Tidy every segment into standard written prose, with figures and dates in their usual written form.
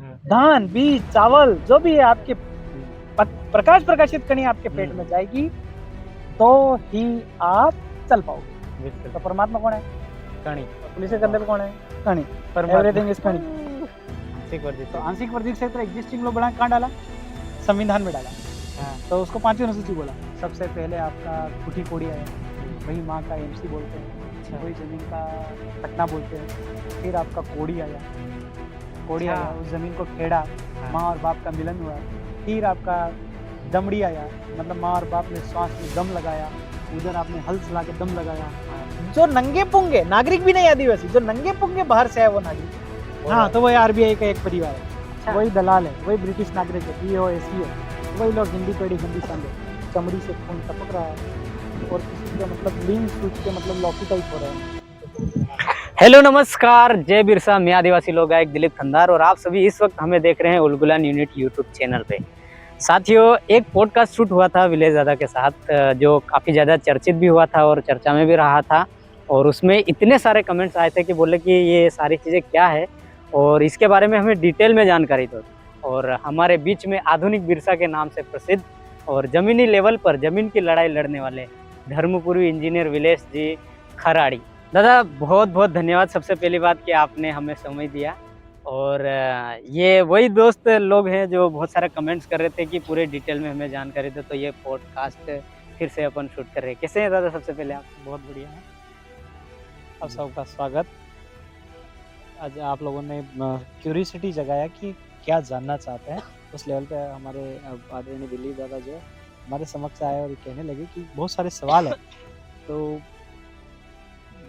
धान, बीज, चावल जो भी है आपके प्रकाश प्रकाशित कणी आपके पेट में जाएगी तो ही आप चल पाओगे। तो परमात्मा कौन है? कणी। पुलिस के अंदर कौन है? कणी। एवरीथिंग इज कणी। आंशिक वर्जित। तो आंशिक वर्जित क्षेत्र एग्जिस्टिंग लोग बना कहाँ डाला? संविधान में डाला। तो उसको 5वीं अनुसूची बोला। सबसे पहले आपका कुटी कोड़ी आया, वही माँ का एमसी बोलते हैं, वही जमीन का पटना बोलते हैं। फिर आपका कोड़ी आया, कोड़ी आया, उस जमीन को खेड़ा, माँ और बाप का मिलन हुआ। फिर आपका दमड़ी आया, मतलब माँ और बाप ने श्वास में दम लगाया, उधर आपने हल चला के दम लगाया। जो नंगे पुंगे नागरिक भी नहीं आदिवासी, जो नंगे पुंगे बाहर से है वो नागरिक। हाँ, तो वही आरबीआई का एक परिवार है, वही दलाल है, वही ब्रिटिश नागरिक है, पीओ एसीओ, वही लोग हिंदी पढ़ी हिंदी समझे, चमड़ी से खून टपक रहा है और किसी का मतलब लिंग सूच के मतलब लौकी टाइप हो रहा है। हेलो नमस्कार, जय बिरसा। मैं आदिवासी लोक गायक दिलीप खंदार और आप सभी इस वक्त हमें देख रहे हैं उलगुलान यूनिट यूट्यूब चैनल पे। साथियों, एक पॉडकास्ट शूट हुआ था विलेज दादा के साथ, जो काफ़ी ज़्यादा चर्चित भी हुआ था और चर्चा में भी रहा था। और उसमें इतने सारे कमेंट्स आए थे कि बोले कि ये सारी चीज़ें क्या है और इसके बारे में हमें डिटेल में जानकारी दो। और हमारे बीच में आधुनिक बिरसा के नाम से प्रसिद्ध और ज़मीनी लेवल पर ज़मीन की लड़ाई लड़ने वाले धर्मपुरी इंजीनियर विलेश जी खराड़ी। दादा, बहुत बहुत धन्यवाद सबसे पहली बात कि आपने हमें समय दिया। और ये वही दोस्त लोग हैं जो बहुत सारे कमेंट्स कर रहे थे कि पूरे डिटेल में हमें जानकारी दो, तो ये पॉडकास्ट फिर से अपन शूट कर रहे हैं। कैसे हैं दादा? सबसे पहले आप? बहुत बढ़िया है, आप सबका स्वागत। आज आप लोगों ने क्यूरियोसिटी जगाया कि क्या जानना चाहते हैं, उस लेवल पे हमारे आदरणीय दिलीप दादा जो हमारे समक्ष आए और ये कहने लगे कि बहुत सारे सवाल हैं, तो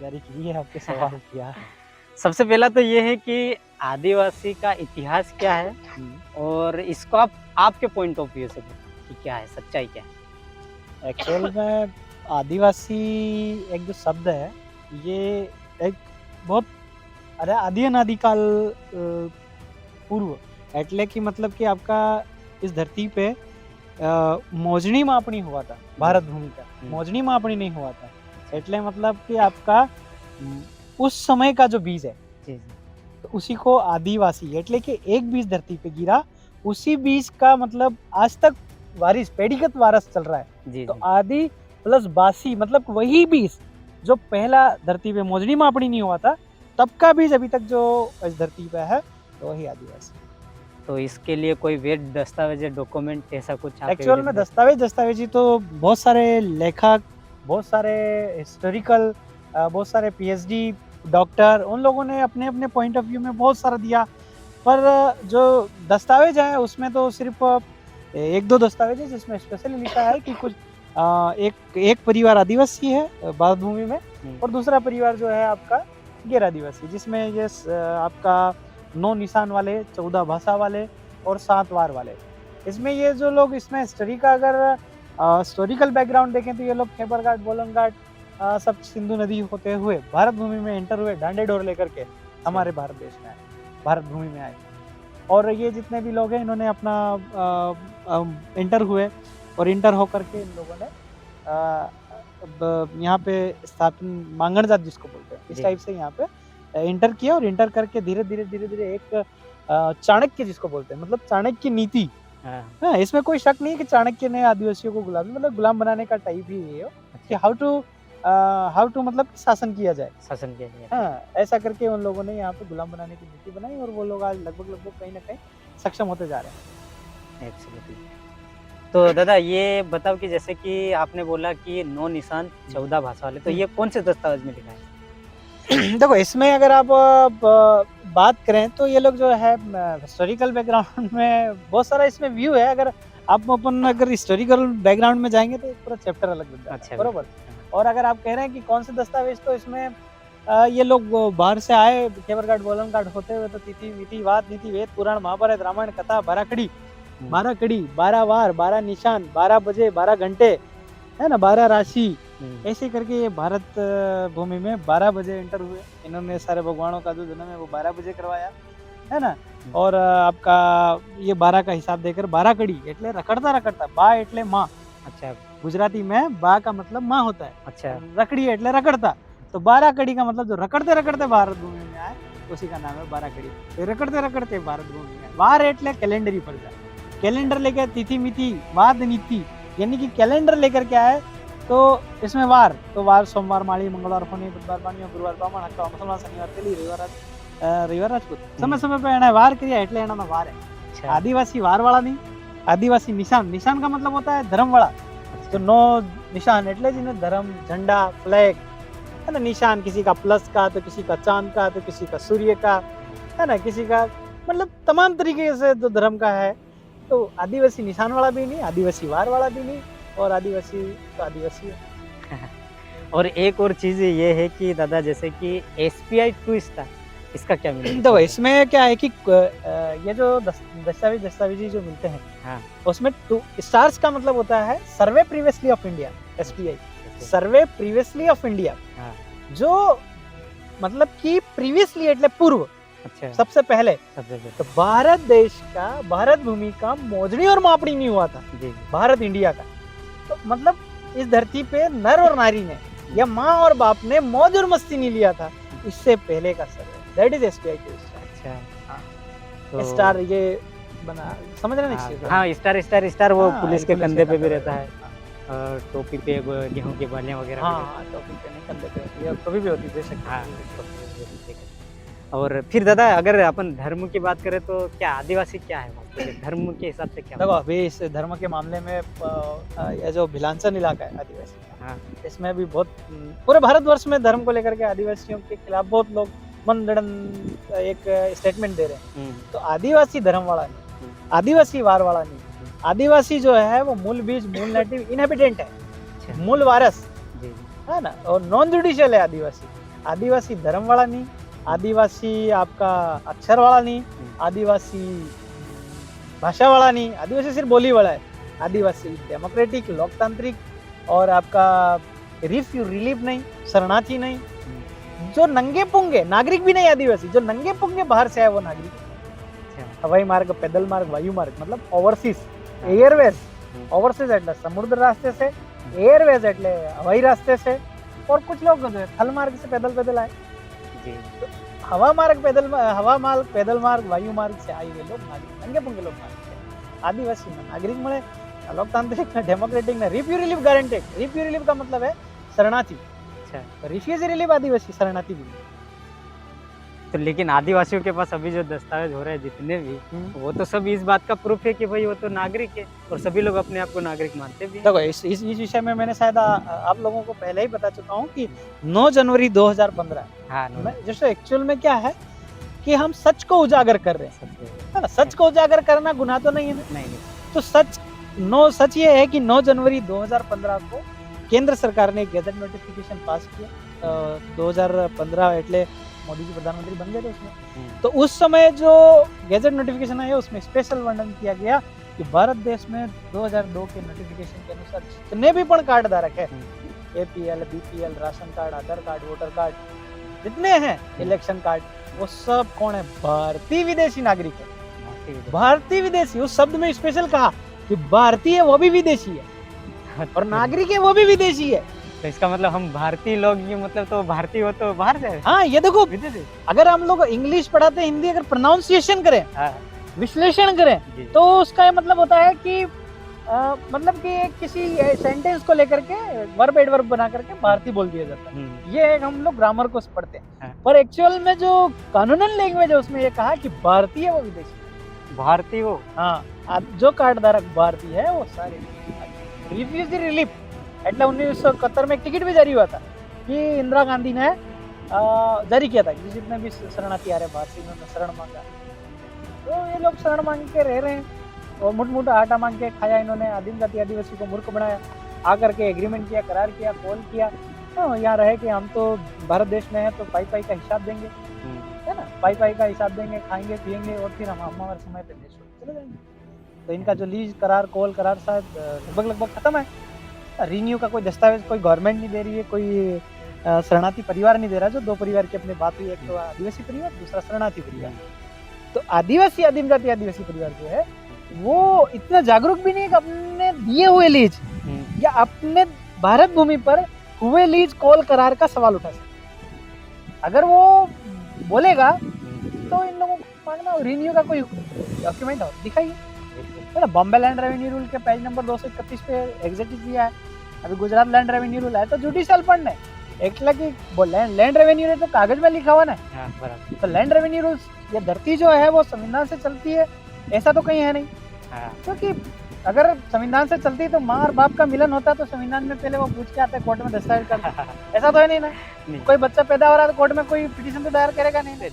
जारी कीजिए आपके सवाल क्या है। सबसे पहला तो ये है कि आदिवासी का इतिहास क्या है और इसको आप आपके पॉइंट ऑफ व्यू से कि क्या है, सच्चाई क्या है? एक्चुअल में आदिवासी एक जो शब्द है ये एक बहुत आदि अनादि काल पूर्व એટલે कि मतलब कि आपका इस धरती पे मोजणी मापनी हुआ था। भारत भूमि का मोजणी मापनी नहीं हुआ था, એટલે मतलब कि आपका उस समय का जो बीज है तो उसी को आदिवासी, એટલે कि एक बीज धरती पे गिरा, उसी बीज का मतलब आज तक वारिस पेड़ीगत वारस चल रहा है। तो आदि प्लस बासी मतलब वही बीज जो पहला धरती पे मोजणी मापनी नहीं हुआ था तब का बीज अभी तक जो इस धरती पे है तो वही आदिवासी। तो इसके लिए कोई वेद दस्तावेज डॉक्यूमेंट ऐसा कुछ? एक्चुअल में दस्तावेजी तो बहुत सारे लेखक, बहुत सारे हिस्टोरिकल, बहुत सारे पीएचडी डॉक्टर, उन लोगों ने अपने अपने पॉइंट ऑफ व्यू में बहुत सारा दिया, पर जो दस्तावेज है उसमें तो सिर्फ एक दो दस्तावेज है जिसमें स्पेशली लिखा है कि कुछ एक परिवार आदिवासी है भारत भूमि में और दूसरा परिवार जो है आपका गैर आदिवासी, जिसमें ये आपका 9 निशान वाले, 14 भाषा वाले और 7 वार वाले। इसमें ये जो लोग इसमें हिस्ट्री का अगर हिस्टोरिकल बैकग्राउंड देखें तो ये लोग खेबर घाट, बोलन घाट सब सिंधु नदी होते हुए भारत भूमि में एंटर हुए, डांडे डोर लेकर के हमारे भारत देश में आए, भारत भूमि में आए। और ये जितने भी लोग हैं इन्होंने अपना एंटर हुए और इंटर होकर के इन लोगों ने यहाँ पे स्थापन मांगण जात जिसको बोलते हैं इस टाइप से यहाँ पे इंटर किया और इंटर करके धीरे धीरे एक चाणक्य जिसको बोलते हैं, मतलब चाणक्य नीति। हाँ, इसमें कोई शक नहीं है कि चाणक्य ने आदिवासियों को गुलाम बनाने का टाइप ही है कि हाउ टू मतलब शासन किया जाए। हाँ, ऐसा करके उन लोगों ने यहाँ पे गुलाम बनाने की नीति बनाई और वो लोग आज लगभग कहीं ना कहीं सक्षम होते जा रहे हैं। तो दादा ये बताओ कि जैसे कि आपने बोला कि 9 निशान 14 भाषा वाले, तो ये कौन से दस्तावेज में लिखा है? देखो, इसमें अगर आप बात करें तो ये लोग जो है हिस्टोरिकल बैकग्राउंड में बहुत सारा इसमें व्यू है। अगर आप अगर हिस्टोरिकल बैकग्राउंड में जाएंगे तो पूरा चैप्टर अलग बन जाता है, बरोबर। और अगर आप कह रहे हैं कि कौन से दस्तावेज, तो इसमें ये लोग बाहर से आए, खेबर घाट, बोलन घाट होते हुए तो तिथि मिति वाद नीति वेद पुराण महाभारत रामायण कथा 12 कड़ी, 12 वार, 12 निशान, 12 बजे, 12 घंटे, है ना, 12 राशि, ऐसे करके ये भारत भूमि में 12 बजे एंटर हुए। इन्होंने सारे भगवानों का जो जन्म है वो 12 बजे करवाया, है ना। और आपका ये 12 का हिसाब देकर 12 कड़ी એટલે रखड़ता बा એટલે माँ। अच्छा, गुजराती में बा का मतलब माँ होता है। अच्छा, रकड़ी એટલે रखड़ता, तो 12 कड़ी का मतलब जो रखड़ते भारत भूमि में आए उसी का नाम है बाराखड़ी। तो रखड़ते रखड़ते भारत घूम गया। वार એટલે कैलेंडरी पर जाए, कैलेंडर लेकर तिथि मिति वाद नीति, यानी कि कैलेंडर लेकर के आए तो इसमें वार, तो वार सोमवार माड़ी, मंगलवार फोनी, बुधवार पानियो, गुरुवार बामण, हक्का मुसलमान, शनिवार तेली, रविवार राजपूत। समय समय पे एने वार કર્યા એટલે એનાનો વાર है। आदिवासी वार वाला नहीं, आदिवासी निशान, निशान का मतलब होता है धर्म वाला। तो 9 निशान એટલે જ ને धर्म, झंडा, फ्लैग है ना, निशान किसी का प्लस का, तो किसी का चांद का, तो किसी का सूर्य का, है ना, किसी का मतलब तमाम तरीके से तो धर्म का है। तो आदिवासी निशान वाला भी नहीं, आदिवासी वार वाला भी नहीं, और आदिवासी तो आदिवासी है। और एक और चीज ये है कि दादा जैसे कि SPI 2 स्टार, इसका क्या मीनिंग? तो इसमें क्या है कि ये जो दस्तावेजी जो मिलते हैं, हाँ। उसमें 2 स्टार्स का मतलब होता है survey previously of India, SPI, survey previously of India, जो मतलब कि प्रीवियसली એટલે પૂર્વ, अच्छा, सबसे पहले सबसे पहले। तो भारत देश का, भारत भूमि का मोजनी और मापनी नहीं हुआ था, जी, भारत इंडिया का। तो मतलब इस धरती पे नर और नारी ने या माँ और बाप ने मौज और मस्ती नहीं लिया था, इससे पहले का सर्वे, दैट इज SPI 2 स्टार। अच्छा, हाँ। तो स्टार ये बना, समझ रहे हैं ना इस चीज़ को? हाँ, स्टार स्टार स्टार वो हाँ, पुलिस के पुलिस कंधे पे भी कंधे रहता है, और टोपी पे वो गेहूं की बालियां वगैरह भी रहती हाँ, टोपी पे नहीं, कंधे पे होती है, और कभी भी होती है, बेशक। है। हाँ, टोपी पे। और फिर दादा अगर अपन धर्म की बात करें तो क्या आदिवासी क्या है वास्तव में? धर्म के हिसाब से क्या? देखो अभी इस धर्म के मामले में ये जो भिलांचन इलाका है आदिवासी का, हाँ, इसमें भी बहुत पूरे भारतवर्ष में धर्म को लेकर के आदिवासियों के खिलाफ बहुत लोग मनगढ़ंत एक स्टेटमेंट दे रहे हैं। तो आदिवासी धर्म वाला नहीं, आदिवासी वार वाला नहीं, आदिवासी जो है वो मूल बीज, मूल नेटिव इनहेबिटेंट है, अच्छा, मूल वारस जी, है ना, और नॉन जुडिशियल है आदिवासी। आदिवासी धर्म वाला नहीं, आदिवासी आपका अक्षर वाला नहीं, आदिवासी भाषा वाला नहीं, आदिवासी सिर्फ बोली वाला है। आदिवासी डेमोक्रेटिक, लोकतांत्रिक, और आपका रिलीफ नहीं, शरणार्थी नहीं, जो नंगे पुंगे नागरिक भी नहीं, आदिवासी जो नंगे पुंगे बाहर से आए वो नागरिक। अच्छा, हवाई मार्ग, पैदल मार्ग, वायु मार्ग, मतलब ओवरसीज, एयरवेज, ओवरसीज એટલે समुद्र रास्ते से, एयरवेज એટલે हवाई रास्ते से, और कुछ लोग जो है थल मार्ग से पैदल आए। जी, हवा मार्ग, पैदल मार्ग, वायु मार्ग से आए हुए लोग नागरिक, नंगे पुंगे लोग नागरिक है। आदिवासी में नागरिक મળે, लोकतांत्रिक, डेमोक्रेटिक ने refugee relief guaranteed. Refugee relief का मतलब है शरणार्थी, अच्छा। रिफ्यूजी रिलीफ आदिवासी, शरणार्थी भी। तो लेकिन आदिवासियों के पास अभी जो दस्तावेज हो रहे हैं जितने भी, वो तो सब इस बात का प्रूफ है कि भाई वो तो नागरिक है, और सभी लोग अपने आप को नागरिक मानते भी हैं। देखो इस विषय में मैंने शायद आप लोगों को पहले ही बता चुका हूँ कि 9 जनवरी 2015, हाँ, जैसे एक्चुअल में क्या है कि हम सच को उजागर कर रहे हैं, है ना, सच को उजागर करना गुनाह तो नहीं है ना। नहीं, तो सच ये है कि 9 जनवरी 2015 को केंद्र सरकार ने गैजेट नोटिफिकेशन पास किया। 2015 એટલે मोदी जी प्रधानमंत्री बन गए थे उसमें। तो उस समय जो गैजेट नोटिफिकेशन आया उसमें स्पेशल वर्णन किया गया कि भारत देश में 2002 के नोटिफिकेशन के अनुसार जितने भी पण कार्ड धारक है, APL, BPL, राशन कार्ड, आधार कार्ड, वोटर कार्ड, जितने हैं, इलेक्शन कार्ड, वो सब कौन है? भारतीय विदेशी नागरिक है। भारतीय विदेशी, उस शब्द में स्पेशल कहा कि भारतीय वो भी विदेशी है, और नागरिक है वो भी विदेशी है। तो इसका मतलब हम भारतीय लोग, ये मतलब तो भारतीय हो तो बाहर से हाँ, ये देखो, विदेशी। अगर हम लोग इंग्लिश पढ़ाते हैं, हिंदी अगर प्रोनाउंसिएशन करें, हाँ, विश्लेषण करें, जी, तो उसका ये मतलब होता है कि मतलब कि किसी सेंटेंस को लेकर के वर्ब एडवर्ब बना करके भारतीय बोल दिया जाता है। ये एक हम लोग ग्रामर को पढ़ते हैं, हाँ। पर एक्चुअल में जो कानूनन लैंग्वेज है उसमें ये कहा कि भारतीय वो विदेशी, भारतीय हो। हाँ, जो कार्ड धारक भारतीय है वो सारे। रिफ्यूजी रिलीफ એટલે 1971 में एक टिकट भी जारी हुआ था कि इंदिरा गांधी ने जारी किया था कि जितने भी शरणार्थी आ रहे बाहर से, इन्होंने शरण मांगा, तो ये लोग शरण मांग के रह रहे हैं, और मोटा आटा मांग के खाया इन्होंने। आदिम जाति आदिवासी को मूर्ख बनाया, आकर के एग्रीमेंट किया, करार किया, कॉल किया, यहाँ रहे कि हम तो भारत देश में है तो पाई का हिसाब देंगे, है ना, पाई का हिसाब देंगे, खाएंगे पिएंगे, और फिर हम हमारे समय पे देश छोड़ चले जाएंगे। तो इनका जो लीज करार, कॉल करार शायद लगभग खत्म है। रिन्यू का कोई दस्तावेज कोई गवर्नमेंट नहीं दे रही है, कोई शरणार्थी परिवार नहीं दे रहा। जो 2 परिवार की अपनी बात हुई, एक तो आदिवासी परिवार, दूसरा शरणार्थी परिवार। तो आदिवासी, आदिम जाति आदिवासी परिवार जो है वो इतना जागरूक भी नहीं है कि अपने दिए हुए लीज या अपने भारत भूमि पर हुए लीज, कॉल करार का सवाल उठा सके। अगर वो बोलेगा तो इन लोगों को मांगना रिन्यू का कोई डॉक्यूमेंट हो दिखाइए। मतलब बॉम्बे लैंड रेवेन्यू रूल के पेज नंबर 231 पे एग्जिट किया है। अभी गुजरात लैंड रेवेन्यू रूल है तो जुडिशियल फंड है। एक लगी लैंड रेवेन्यू है तो कागज में लिखा हुआ ना। हाँ, बराबर। तो लैंड रेवेन्यू रूल्स, ये धरती जो है वो संविधान से चलती है, ऐसा तो कहीं है नहीं। हाँ, क्योंकि अगर संविधान से चलती तो माँ और बाप का मिलन होता तो संविधान में पहले वो पूछ के आते कोर्ट में दस्तावेज करते। ऐसा तो है नहीं ना। नहीं। कोई बच्चा पैदा हो रहा है तो कोर्ट में कोई पिटीशन तो दायर करेगा नहीं।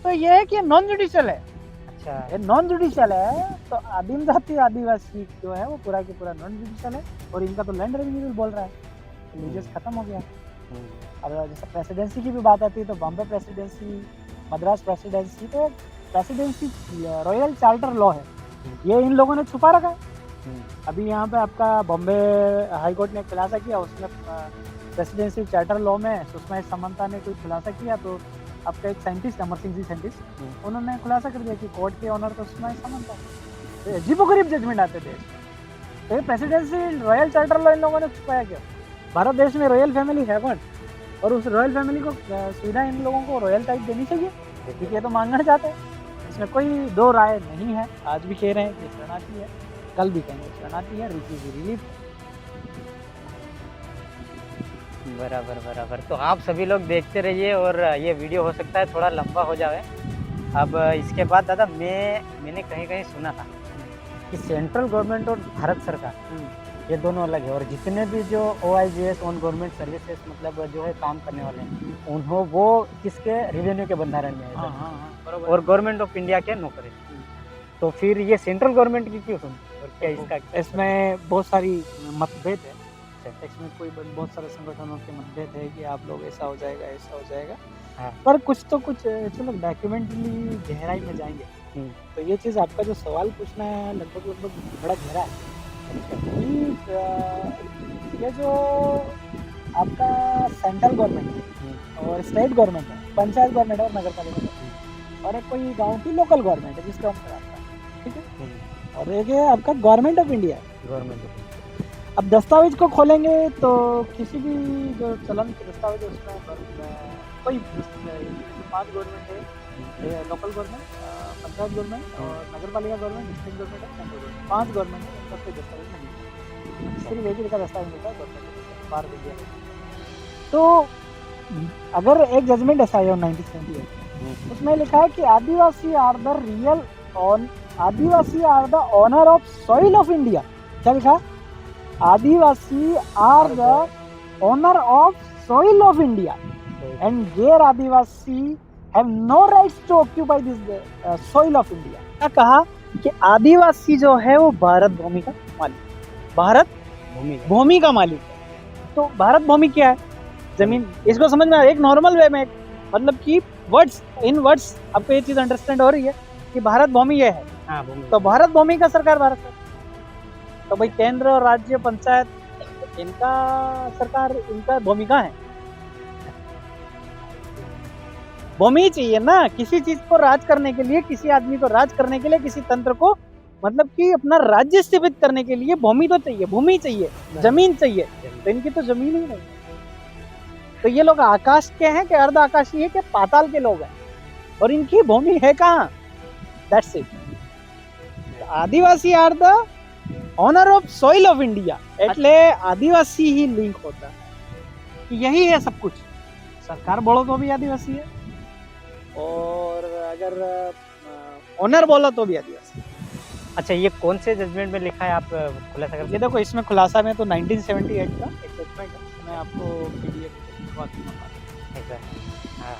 तो ये है कि नॉन जुडिशियल है। अच्छा, ये नॉन जुडिशियल है तो आदिम जाति आदिवासी जो है वो पूरा की पूरा नॉन जुडिशियल है। और इनका तो लैंड रेवेन्यू रूल बोल रहा है, रिलीजियस खत्म हो गया। अब जैसे प्रेसिडेंसी की भी बात आती है तो बॉम्बे प्रेसिडेंसी, मद्रास प्रेसिडेंसी, तो प्रेसिडेंसी रॉयल चार्टर लॉ है, ये इन लोगों ने छुपा रखा है। अभी यहाँ पे आपका बॉम्बे हाई कोर्ट ने खुलासा किया, उसमें प्रेसिडेंसी चार्टर लॉ में सुषमा समंता ने कोई खुलासा किया तो आपका एक साइंटिस्ट अमर सिंह जी साइंटिस्ट, उन्होंने खुलासा कर दिया कि कोर्ट के ऑनर तो सुषमा समंता। तो अजीबोगरीब जजमेंट आते थे। तो ये presidency royal charter law in लोगों ने छुपाया क्यों? भारत देश में रॉयल फैमिली है कौन, और उस रॉयल फैमिली को सुविधा इन लोगों को रॉयल टाइप देनी चाहिए, क्योंकि ये तो मांगना चाहते हैं। इसमें कोई दो राय नहीं है। आज भी कह रहे हैं कि शरणार्थी है, कल भी कहेंगे शरणार्थी है, रिलीफ। बराबर बराबर। तो आप सभी लोग देखते रहिए और ये वीडियो हो सकता है थोड़ा लंबा हो जाए। अब इसके बाद दादा मैंने कहीं कहीं सुना था कि सेंट्रल गवर्नमेंट और भारत सरकार ये दोनों अलग है, और जितने भी जो OIGS ऑन गवर्नमेंट सर्विसेज मतलब जो है काम करने वाले हैं उन्हों वो किसके रेवेन्यू के बंधारण में है। हाँ, और गवर्नमेंट ऑफ इंडिया के नौकरी। तो फिर ये सेंट्रल गवर्नमेंट की क्यों सुन, और क्या इसका? इसमें बहुत सारी मतभेद है। इसमें कोई बहुत सारे संगठनों के मतभेद है कि आप लोग ऐसा हो जाएगा, ऐसा हो जाएगा। हाँ। पर कुछ तो कुछ चलो डॉक्यूमेंटली गहराई में जाएंगे तो ये चीज़ आपका जो सवाल पूछना है लगभग बड़ा गहरा है। ये जो आपका सेंट्रल गवर्नमेंट है और स्टेट गवर्नमेंट है, पंचायत गवर्नमेंट है और नगर पालिका है, और एक कोई गांव की लोकल गवर्नमेंट है जिसका हम कराता है, ठीक है। और एक है आपका गवर्नमेंट ऑफ इंडिया। अब दस्तावेज को खोलेंगे तो किसी भी जो चलन के दस्तावेज उसमें कोई 5 गवर्नमेंट है, लोकल गवर्नमेंट, पंचायत गवर्नमेंट और नगर पालिका गवर्नमेंट, डिस्ट्रिक्ट गवर्नमेंट और सेंट्रल गवर्नमेंट, 5 गवर्नमेंट है, उनका कोई दस्तावेज नहीं है। सिर्फ एक ही का दस्तावेज मिलता है गवर्नमेंट बाहर इंडिया में। तो अगर एक जजमेंट ऐसा है 1978 उसमें लिखा है कि adivasi are the owner of soil of India. क्या लिखा? Adivasi are the owner of soil of India and गैर adivasi have no rights to occupy this soil of India. क्या कहा कि आदिवासी जो है वो भारत भूमि का मालिक, भारत भूमि का मालिक है। तो भारत भूमि क्या है? जमीन। इसको समझ में एक नॉर्मल वे में, मतलब कि वर्ड्स इन वर्ड्स आपको ये चीज अंडरस्टैंड हो रही है कि भारत भूमि ये है। हाँ, तो भारत भूमि का सरकार भारत सरकार। तो भाई केंद्र और राज्य पंचायत इनका सरकार इनका भूमिका है। भूमि चाहिए ना किसी चीज को राज करने के लिए, किसी आदमी को राज करने के लिए, किसी तंत्र को मतलब कि अपना राज्य स्थापित करने के लिए भूमि तो चाहिए, भूमि चाहिए, जमीन चाहिए। तो इनकी तो जमीन ही नहीं। तो ये लोग आकाश के हैं कि अर्ध आकाशीय के पाताल के लोग हैं, और इनकी भूमि है कहाँ? That's it. Adivasi are the owner of soil of India, એટલે आदिवासी ही लिंक होता है कि यही है सब कुछ। सरकार बोलो तो भी आदिवासी है, और अगर ऑनर बोलो तो भी आदिवासी। अच्छा, ये कौन से जजमेंट में लिखा है, आप खुलासा कर? ये देखो इसमें खुलासा में तो 1978 का एक जजमेंट है, मैं आपको PDF ऐसा। हाँ,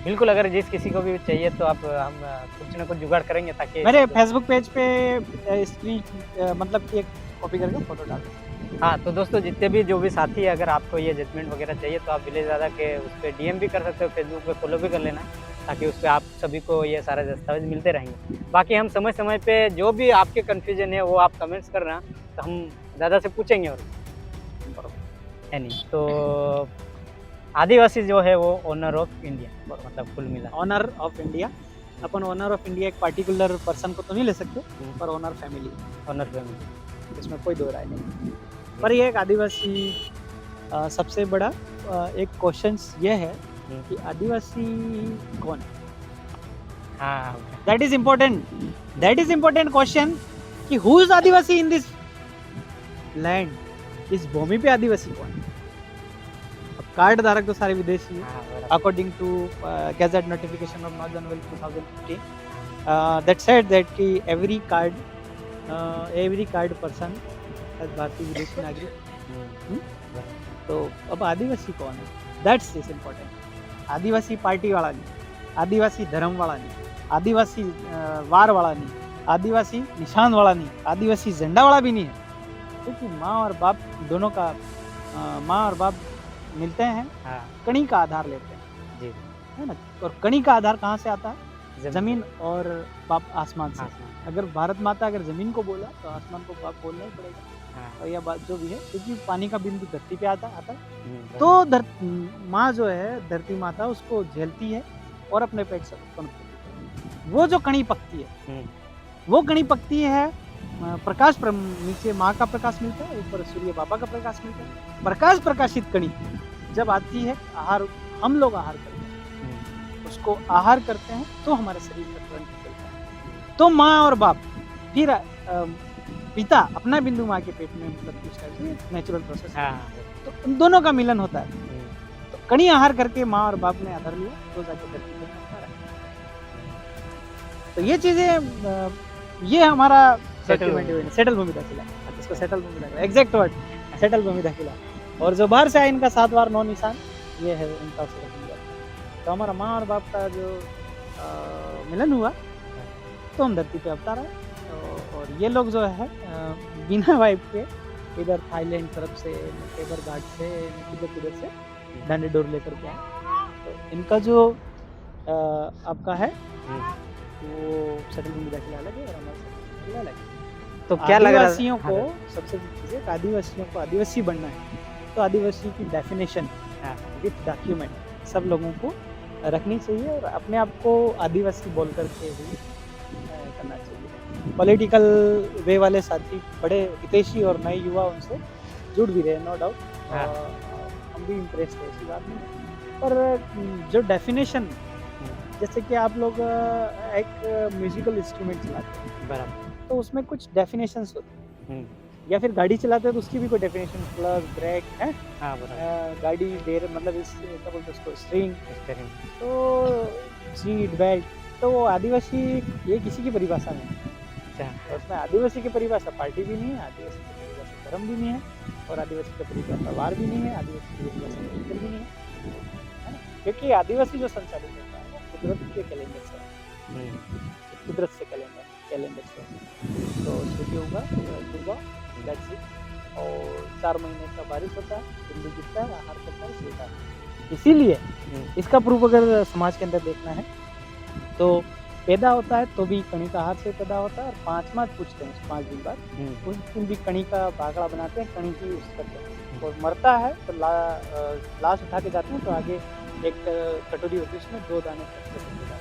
बिल्कुल। अगर जिस किसी को भी चाहिए तो आप हम कुछ ना कुछ जुगाड़ करेंगे ताकि मेरे फेसबुक पेज पे स्क्रीन मतलब कि एक कॉपी करके फोटो डाल दूँ। हाँ, तो दोस्तों जितने भी जो भी साथी है, अगर आपको ये जजमेंट वगैरह चाहिए तो आप विलेज दादा के उस पर DM भी कर सकते हो, फेसबुक पे फॉलो भी कर लेना, ताकि उस पर आप सभी को ये सारे दस्तावेज मिलते रहेंगे। बाकी हम समय समय पे जो भी आपके कन्फ्यूजन है वो आप कमेंट्स करना, तो हम दादा से पूछेंगे। और है नहीं तो आदिवासी जो है वो ऑनर ऑफ इंडिया, मतलब कुल मिला ऑनर ऑफ इंडिया। अपन ऑनर ऑफ इंडिया एक पार्टिकुलर पर्सन को तो नहीं ले सकते, पर ऑनर फैमिली, ऑनर फैमिली, इसमें कोई दो राय नहीं। पर ये एक आदिवासी सबसे बड़ा एक क्वेश्चन ये है कि आदिवासी कौन है? हाँ दैट इज इम्पोर्टेंट क्वेश्चन कि who is Adivasi in this land, इस भूमि पे आदिवासी कौन है? अब कार्ड धारक तो सारे विदेशी हैं हाँ, बराबर। according to Gazette notification of 9 January 2015 that said that कि every card person has भारतीय विदेशी नागरिक। तो अब आदिवासी कौन है? That's is important. Adivasi party वाला नहीं, आदिवासी धर्म वाला नहीं, आदिवासी वार वाला नहीं, आदिवासी निशान वाला नहीं, आदिवासी झंडा वाला भी नहीं है, क्योंकि माँ और बाप दोनों का माँ और बाप मिलते हैं, हाँ कणी का आधार लेते हैं, जी है ना। और कणी का आधार कहाँ से आता है? जमीन और बाप आसमान से। अगर भारत माता अगर जमीन को बोला तो आसमान को बाप बोलना ही पड़ेगा। हाँ। और यह बात जो भी है, क्योंकि पानी का बिंदु धरती पे आता है, तो माँ जो है धरती माता उसको झेलती है और अपने पेट से उत्पन्न करती है। वो जो कणी पकती है, वो कणी पकती है, प्रकाश नीचे माँ का प्रकाश मिलता है, ऊपर सूर्य बाबा का प्रकाश मिलता है। प्रकाश प्रकाशित कणी जब आती है, आहार हम लोग आहार करते हैं, उसको आहार करते हैं तो हमारे शरीर का तुरंत निकलता है। तो माँ और बाप फिर पिता अपना बिंदु माँ के पेट में, मतलब इस टाइप से नेचुरल प्रोसेस है, तो उन दोनों का मिलन होता है। तो कणी आहार करके माँ और बाप ने आधार लिया तो जाके धरती पर आहार है। तो ये चीजें, ये हमारा सेटल भूमि दाखिला, इसको सेटल भूमि दाखिला, एग्जैक्ट वर्ड सेटल भूमि दाखिला। और जो बाहर से आए इनका 7 बार 9 निशान, ये है इनका सेटल भूमि दाखिला। तो हमारा माँ और बाप का जो मिलन हुआ तो हम धरती पे अवतार आए। और ये लोग जो है बिना वाइफ के इधर थाईलैंड तरफ से, केबर घाट से, किधर से डंडे डोर लेकर के आए। तो इनका जो आपका है वो सेटल भूमि दाखिला अलग है और हमारा सेटल दाखिला अलग है। तो क्या लग रहा है आदिवासियों को सबसे चीज़, आदिवासियों को आदिवासी बनना है तो आदिवासी की डेफिनेशन विथ डॉक्यूमेंट सब लोगों को रखनी चाहिए और अपने आप को आदिवासी बोल करके भी करना चाहिए। पॉलिटिकल वे वाले साथी बड़े हितैषी और नए युवा उनसे जुड़ भी रहे, नो डाउट, हम भी इम्प्रेस थे, ऐसी बात नहीं। पर जो डेफिनेशन, जैसे कि आप लोग एक म्यूजिकल इंस्ट्रूमेंट चलाते हैं बराबर, तो उसमें कुछ डेफिनेशंस होती हैं, या फिर गाड़ी चलाते हैं तो उसकी भी कोई डेफिनेशन, क्लच, ब्रेक है, गाड़ी डेर मतलब इस क्या बोलते हैं उसको, स्टीयरिंग, तो सीट बेल्ट, तो वो आदिवासी ये किसी की परिभाषा नहीं है। तो उसमें आदिवासी की परिभाषा पार्टी भी नहीं है, आदिवासी की परिभाषा धर्म भी नहीं है, और आदिवासी की परिभाषा वार भी नहीं है, आदिवासी की परिभाषा मिलिटर भी नहीं है ना। क्योंकि आदिवासी जो संचालित होता है वो कुदरत के कैलेंडर से, कुदरत से कैलेंडर से। तो सूर्य होगा दैट्स इट, और 4 महीने का बारिश होता है, बिंदु गिरता है, आहार करता है, सोता है। इसीलिए इसका प्रूफ अगर समाज के अंदर देखना है तो पैदा होता है तो भी कणी का आहार से पैदा होता है, और 5वां पूछते हैं 5 दिन बाद, उस दिन भी कणी का बागड़ा बनाते हैं, कणी की यूज करते हैं। और मरता है तो लाश उठा के जाते हैं, तो आगे एक कटोरी होती है, उसमें 2 दाने जाते हैं।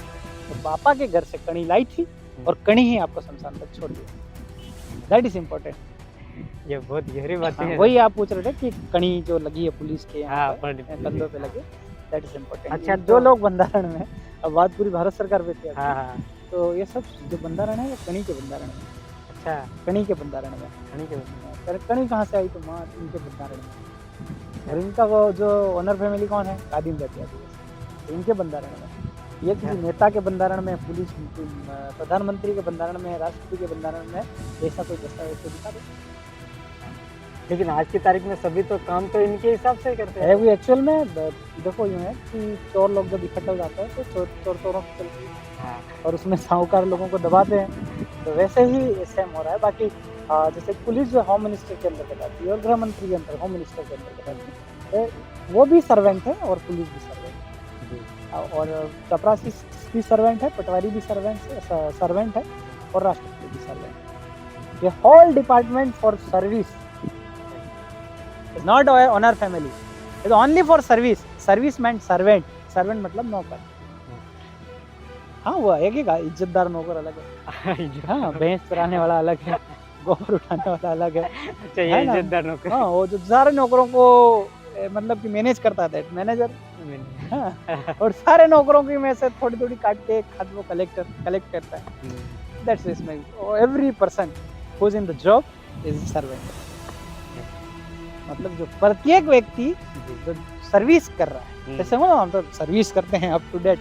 तो पापा के घर से कणी लाई थी और कणी ही आपको शमशान तक छोड़ दिया। That is important. ये बहुत गहरी बात है। वही आप पूछ रहे थे कि कणी जो लगी है पुलिस के कंधों पे लगे, दैट इज इम्पोर्टेंट। अच्छा, जो लोग बंधारण में, अब बात पूरी भारत सरकार पे थी, हाँ, तो ये सब जो बंधारण है वो कणी के बंधारण में। अच्छा, कणी के बंधारण में, कणी कहाँ से आई? तो माँ इनके बंधारण में। और इनका वो जो ओनर फैमिली कौन है? आदिम जाति आदिवासी, तो इनके बंधारण में। ये किसी नेता के बंधारण में, पुलिस, प्रधानमंत्री के बंधारण में, राष्ट्रपति के बंधारण में ऐसा कोई दस्तावेज तो दिखा दो। लेकिन आज की तारीख में सभी तो काम तो इनके हिसाब से करते हैं। वो एक्चुअल में देखो यूँ है कि चोर लोग जब इकट्ठा हो जाते हैं तो चोरों की चलती है, और उसमें साहूकार लोगों को दबाते हैं, तो वैसे ही सेम हो रहा है। बाकी जैसे पुलिस जो होम मिनिस्टर के अंदर आती है और गृह मंत्री के अंदर, होम मिनिस्टर के अंदर आती है, वो भी सर्वेंट है और पुलिस भी सर्वेंट है, और चपरासी भी सर्वेंट है, पटवारी भी सर्वेंट है, और राष्ट्रपति भी सर्वेंट है। ये whole department for service is not honor family, is only for service. Service meant servant, servant मतलब नौकर। हाँ, वो एक ही इज्जतदार नौकर अलग है। हाँ, भैंस चराने वाला अलग है, गोबर उठाने वाला अलग है। अच्छा, ये इज्जतदार नौकर। हाँ, वो जो सारे नौकरों को मतलब कि मैनेज करता है मैनेजर। हाँ, और सारे नौकरों की में से थोड़ी थोड़ी काट के एक खाद वो कलेक्ट करता है। That's is my every person who is in the job is servant. मतलब जो प्रत्येक व्यक्ति जो सर्विस कर रहा है, जैसे हम तो सर्विस करते हैं अप टू डेट,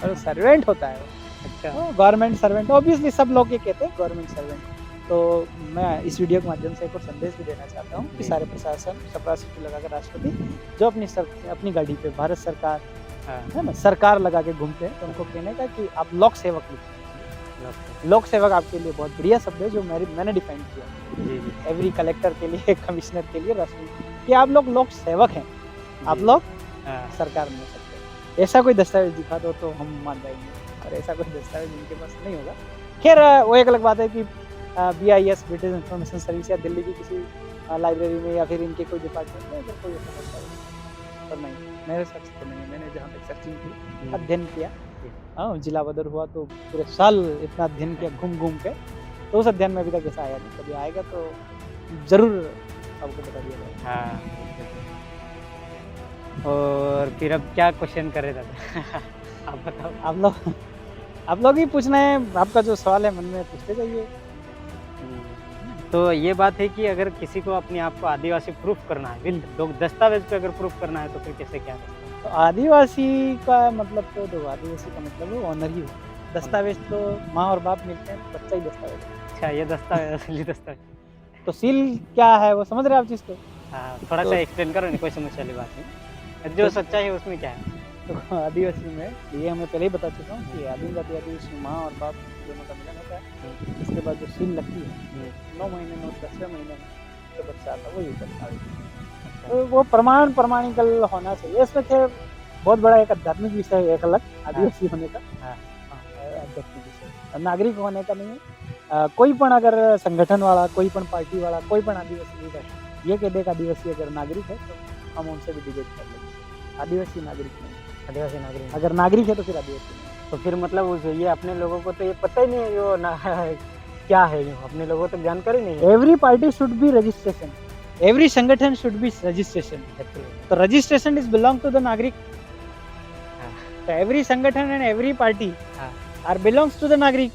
और सर्वेंट होता है वो। अच्छा, गवर्नमेंट सर्वेंट ऑब्वियसली सब लोग ये कहते हैं गवर्नमेंट सर्वेंट। तो मैं इस वीडियो के माध्यम से एक और संदेश भी देना चाहता हूँ कि सारे प्रशासन चपरासी लगाकर राष्ट्रपति जो अपनी गाड़ी पे भारत सरकार है ना सरकार लगा के घूमते हैं, तो उनको कहने का कि आप लोक सेवक लिखिए। लोक सेवक आपके लिए बहुत बढ़िया शब्द है जो मैंने डिफाइन किया एवरी कलेक्टर के लिए, कमिश्नर के लिए, राष्ट्रपति कि आप लोग सेवक हैं, आप लोग सरकार में सकते। ऐसा कोई दस्तावेज दिखा दो तो हम मान जाएंगे, और ऐसा कोई दस्तावेज इनके पास नहीं होगा। खैर वो एक अलग बात है कि BIS ब्रिटिश इंफॉर्मेशन सर्विस या दिल्ली की किसी लाइब्रेरी में या फिर इनके कोई डिपार्टमेंट में अगर कोई ऐसा दस्तावेज, पर नहीं मेरे साथ तो नहीं। मैंने जहाँ तक सर्चिंग की, अध्ययन किया, हाँ जिला बदर हुआ तो पूरे साल इतना अध्ययन किया घूम घूम के, तो उस अध्ययन में अभी तक ऐसा आया नहीं। कभी आएगा तो जरूर आपको बता दिया जाएगा। हाँ, और फिर अब क्या क्वेश्चन करे दादा? आप बताओ। आप लोग ही पूछना है, आपका जो सवाल है मन में पूछते जाइए। तो ये बात है कि अगर किसी को अपने आप को आदिवासी प्रूफ करना है, लोग दस्तावेज पे अगर प्रूफ करना है तो फिर कैसे क्या करना है? तो आदिवासी का मतलब तो दो, आदिवासी का मतलब वो ऑनर ही हो। दस्तावेज तो माँ और बाप मिलते हैं, बच्चा ही दस्तावेज। अच्छा, ये दस्तावेज असली दस्तावेज। तो सील क्या है वो समझ रहे हैं आप चीज़ को? हाँ, थोड़ा सा एक्सप्लेन करो, नहीं कोई समस्या वाली बात नहीं, जो सच्चाई है उसमें क्या है? तो आदिवासी में ये हमें पहले ही बता चुका हूँ कि आदिम जाति आदिवासी माँ और बाप दोनों का मिलन होता है। इसके बाद जो सील लगती है 9 महीने में 10वें महीने में जो बच्चा आता है वो ये दस्तावेज, तो वो प्रमाणिकल होना चाहिए। इसमें थे बहुत बड़ा एक आध्यात्मिक विषय है, एक अलग आदिवासी होने का आध्यात्मिक विषय, नागरिक होने का नहीं है। कोई पण अगर संगठन वाला, कोई पण पार्टी वाला, कोई पण आदिवासी लीडर ये कह दे आदिवासी अगर नागरिक है तो हम उनसे भी डिबेट कर लेंगे। आदिवासी नागरिक नहीं, आदिवासी नागरिक अगर नागरिक है तो फिर आदिवासी नहीं। तो फिर मतलब ये अपने लोगों को तो ये पता ही नहीं है यो ना क्या है, यो अपने लोगों तक जानकारी नहीं है। Every party should be registration, every संगठन शुड बी रजिस्ट्रेशन। तो registration is belong to the नागरिक। तो एवरी संगठन and every party are belongs to the नागरिक,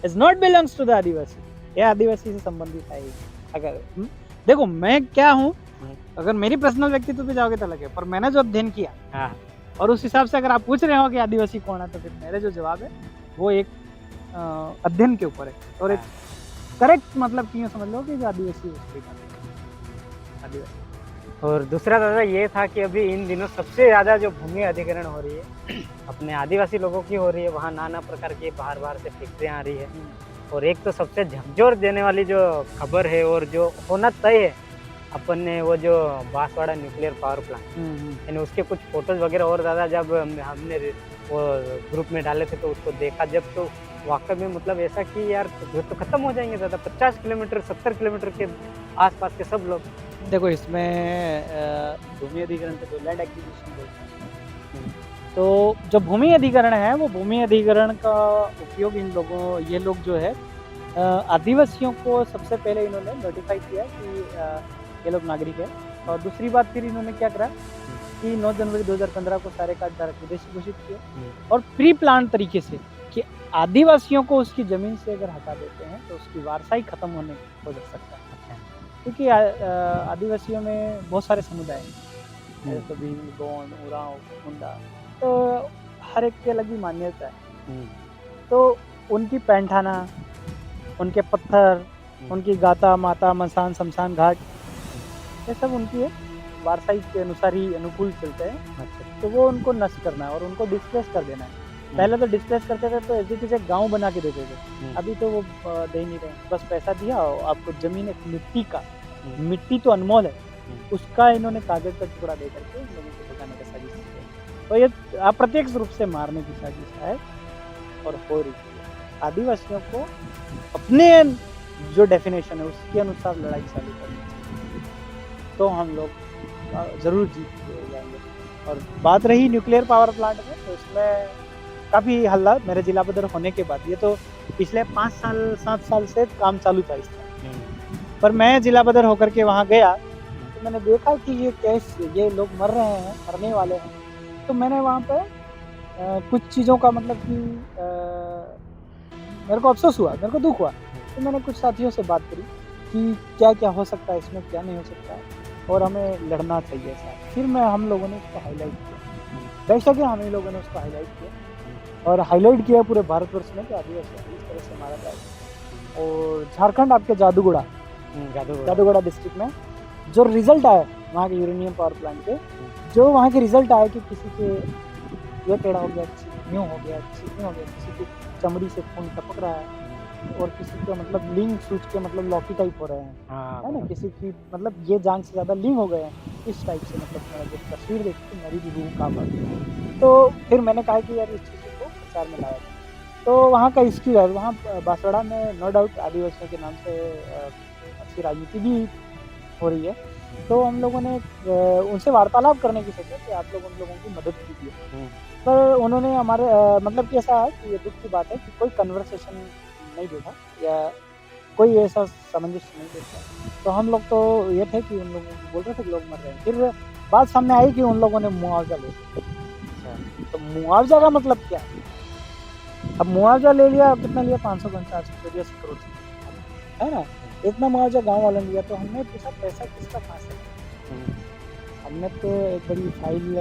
is not belongs to the Adivasi. यह आदिवासी से संबंधित है। अगर देखो मैं क्या हूँ, अगर मेरी पर्सनल व्यक्तित्व पे जाओगे तो अलग है, पर मैंने जो अध्ययन किया और उस हिसाब से अगर आप पूछ रहे हो कि आदिवासी कौन है, तो फिर मेरे जो जवाब है वो एक अध्ययन के ऊपर है, और एक करेक्ट मतलब कि समझ लो कि जो आदिवासी आदिवासी। और दूसरा दादा ये था कि अभी इन दिनों सबसे ज़्यादा जो भूमि अधिग्रहण हो रही है अपने आदिवासी लोगों की हो रही है, वहाँ नाना प्रकार की बाहर से फैक्ट्रियाँ आ रही है, और एक तो सबसे झकझोर देने वाली जो खबर है और जो होना तय है, अपन ने वो जो बांसवाड़ा न्यूक्लियर पावर प्लांट यानी उसके कुछ फोटोज वगैरह और ज़्यादा जब हमने वो ग्रुप में डाले थे तो उसको देखा जब, तो वाकई में मतलब ऐसा कि यार जो तो खत्म हो जाएंगे ज़्यादा 50 किलोमीटर 70 किलोमीटर के आसपास के सब लोग। देखो इसमें भूमि अधिग्रहण से लैंड एक्विजिशन बोलते हैं। तो जो भूमि अधिग्रहण है वो भूमि अधिग्रहण का उपयोग इन लोगों, ये लोग जो है आदिवासियों को सबसे पहले इन्होंने नोटिफाई किया कि ये लोग नागरिक है। और दूसरी बात फिर इन्होंने क्या करा कि 9 जनवरी 2015 को सारे कार्ड धारक विदेशी घोषित किए, और प्री प्लान तरीके से कि आदिवासियों को उसकी ज़मीन से अगर हटा देते हैं तो उसकी वारसाई खत्म होने हो सकता है, क्योंकि आदिवासियों में बहुत सारे समुदाय हैं, जैसे भील, गोंड, उरांव, मुंडा, तो हर एक की अलग ही मान्यता है। तो उनकी पैंठाना, उनके पत्थर, उनकी गाता, माता, मसान, शमशान घाट, ये सब उनकी है वारसाई के अनुसार ही अनुकूल चलते हैं। तो वो उनको नष्ट करना है और उनको डिस्प्लेस कर देना है। पहले तो डिस्प्लेस करते थे तो ऐसे किसी गांव बना के देते थे, अभी तो वो दे नहीं रहे, बस पैसा दिया और आपको जमीन एक मिट्टी का, मिट्टी तो अनमोल है, उसका इन्होंने कागज का टुकड़ा दे करके लोगों को भगाने का साजिश किया। तो ये अप्रत्यक्ष रूप से मारने की साजिश है और हो रही है। आदिवासियों को अपने जो डेफिनेशन है उसके अनुसार लड़ाई चालू करनी चाहिए, तो हम लोग ज़रूर जीत जाएंगे। और बात रही न्यूक्लियर पावर प्लांट में, तो इसमें काफ़ी हल्ला मेरे जिला बदर होने के बाद, ये तो पिछले 5 साल 7 साल से काम चालू था इसका, पर मैं जिला बदर होकर के वहाँ गया तो मैंने देखा कि ये केस, ये लोग मर रहे हैं, मरने वाले हैं, तो मैंने वहाँ पे कुछ चीज़ों का मतलब कि मेरे को अफ़सोस हुआ, मेरे को दुःख हुआ। तो मैंने कुछ साथियों से बात करी कि क्या-क्या हो सकता है इसमें, क्या नहीं हो सकता है और हमें लड़ना चाहिए साथ। फिर हम लोगों ने उसको हाइलाइट किया। बेशक हम ही लोगों ने उसको हाइलाइट किया और हाइलाइट किया पूरे भारतवर्ष में कि आदिवासी इस तरह से मारा जाएगा। और झारखंड आपके जादूगोड़ा डिस्ट्रिक्ट में जो रिज़ल्ट आया वहाँ के यूरेनियम पावर प्लांट के, जो वहाँ के रिज़ल्ट आए कि किसी के ये टेढ़ा हो गया, किसी यूँ हो गया, किसी यूँ हो गया, किसी की चमड़ी से खून टपक रहा है और किसी का मतलब लिंग सूज के मतलब लौकी टाइप हो रहे हैं, है ना? किसी की मतलब ये जान से ज़्यादा लिंग हो गए हैं, इस टाइप से मतलब मैंने जब तस्वीर देखी तो मेरी भी रूह काँप गई। तो फिर मैंने कहा कि यार इस चीज़ को प्रचार में लाया जाए। तो वहाँ का हिस्ट्री है, वहाँ बांसवाड़ा में नो डाउट आदिवासियों के नाम से अच्छी राजनीति भी हो रही है। तो हम लोगों ने उनसे वार्तालाप करने की सोचा कि आप लोग उन लोगों की मदद कीजिए। पर उन्होंने हमारे मतलब कि ऐसा है कि ये दुःख की बात है कि कोई कन्वर्सेशन नहीं देखा या कोई ऐसा सामंजस्य नहीं देखा। तो हम लोग तो ये थे कि उन लोगों को बोल रहे थे कि लोग मर रहे हैं। फिर बात सामने आई कि उन लोगों ने मुआवज़ा ले लिया। तो मुआवज़ा का मतलब क्या है? अब मुआवज़ा ले लिया, कितना लिया? 500 करोड़ 480 करोड़, है ना? इतना मुआवज़ा गाँव वालों ने लिया। तो हमने पूछा पैसा किसका कहाँ से? हमने तो एक बड़ी फाइल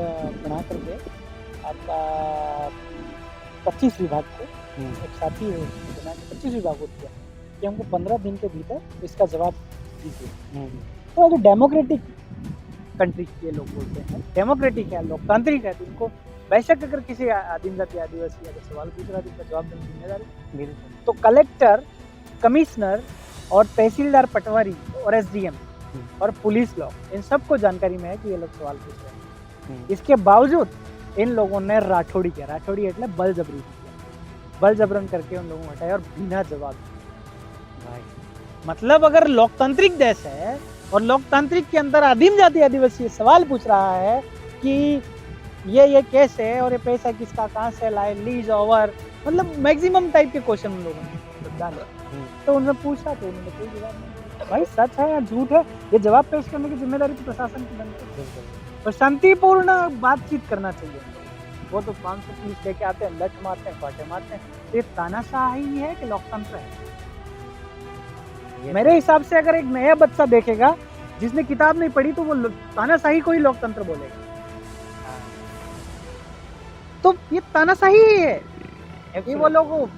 बना करके आपका 25 विभाग को, एक साथी है उसने बना के 25 विभाग को दिया कि हमको 15 दिन के भीतर इसका जवाब दीजिए। तो अगर डेमोक्रेटिक कंट्री के लोग बोलते हैं, डेमोक्रेटिक है, लोकतांत्रिक है, तो इनको बेशक अगर किसी आदिम जाति आदिवासी अगर सवाल पूछ रहा है तो इसका जवाब देने की जिम्मेदारी। बिल्कुल। तो कलेक्टर, कमिश्नर और तहसीलदार पटवारी और एसडीएम और पुलिस लोग, इन सबको जानकारी में है कि ये लोग सवाल पूछ रहे हैं। इसके बावजूद इन लोगों ने राठौड़ी किया, राठौड़ी એટલે बलजबरी किया, बल जबरन करके उन लोगों को हटाया और बिना जवाब दिए। मतलब अगर लोकतांत्रिक देश है और लोकतांत्रिक के अंदर आदिम जाति आदिवासी सवाल पूछ रहा है कि ये केस है और ये पैसा किसका कहाँ से लाए, लीज ओवर, मतलब मैक्सिमम टाइप के क्वेश्चन उन लोगों ने डाले। तो उन्होंने पूछा तो उन्होंने कोई जवाब नहीं। भाई सच है या झूठ है, ये जवाब पेश करने की जिम्मेदारी तो प्रशासन की बनती है और शांतिपूर्ण बातचीत करना चाहिए। वो तो 500 पुलिस लेके आते हैं, लठ मारते हैं, कांटे मारते हैं। ये तानाशाही है कि लोकतंत्र है? मेरे हिसाब से अगर एक नया बच्चा देखेगा जिसने किताब नहीं पढ़ी तो वो तानाशाही को ही लोकतंत्र बोलेगा। तो ये तानाशाही ही है कि वो लोग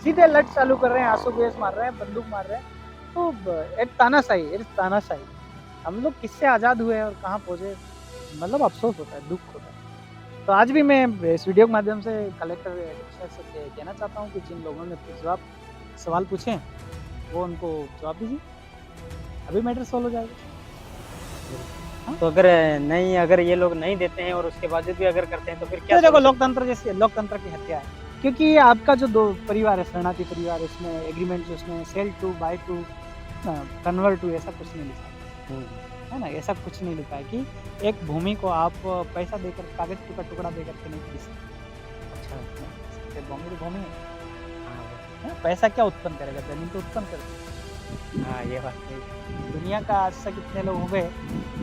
सीधे लठ चालू कर रहे हैं, आंसू गैस मार रहे हैं, बंदूक मार रहे हैं। तो एक तानाशाही। हम लोग किससे आज़ाद हुए और कहाँ पहुँचे, मतलब अफसोस होता है, दुख होता है। तो आज भी मैं इस वीडियो के माध्यम से कलेक्टर से कहना चाहता हूँ कि जिन लोगों ने सवाल पूछे हैं वो उनको जवाब दीजिए, अभी मैटर सोल्व हो जाएगा। तो अगर ये लोग नहीं देते हैं और उसके बावजूद भी अगर करते हैं तो फिर क्या? देखो लोकतंत्र की हत्या है, क्योंकि आपका जो दो परिवार है, शरणार्थी परिवार, इसमें एग्रीमेंट जो उसमें sell to, buy to, convert to, ऐसा कुछ नहीं लिखा है ना, ऐसा कुछ नहीं लिखा है कि एक भूमि को आप पैसा देकर, कागज का टुकड़ा देकर के नहीं खरीद सकते। अच्छा, भूमि तो भूमि है, पैसा क्या उत्पन्न करेगा? जमीन तो उत्पन्न करेगा। हाँ, ये बात है। दुनिया का आज तक इतने लोग हो गए,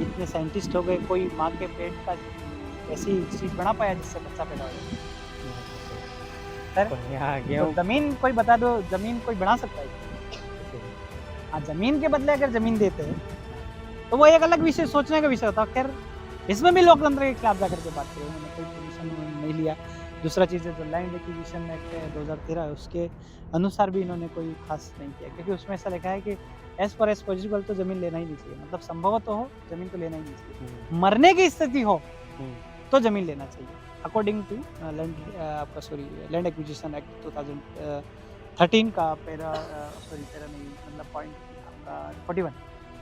इतने साइंटिस्ट हो गए, कोई माँ के पेट का ऐसी चीज बना पाया जिससे बच्चा पैदा हो जाए? तो जमीन कोई बता दो, जमीन कोई बना सकता है? हाँ, जमीन के बदले अगर जमीन देते हैं तो वो एक अलग विषय, सोचने का विषय होता है। खैर इसमें भी लोकतंत्र के खिलाफ जाकर के बात करें, उन्होंने कोई पोजीशन नहीं लिया। दूसरा चीज़ है जो लैंड एक्विजिशन एक्ट 2013 है, उसके अनुसार भी इन्होंने कोई खास नहीं किया, क्योंकि उसमें ऐसा लिखा है कि एज पर एज पॉसिबल तो जमीन लेना ही नहीं चाहिए, मतलब संभव तो हो जमीन तो लेना ही नहीं चाहिए। मरने की स्थिति हो तो जमीन लेना चाहिए, according to land acquisition act 2013 का पैरा नहीं, मतलब पॉइंट आपका 41,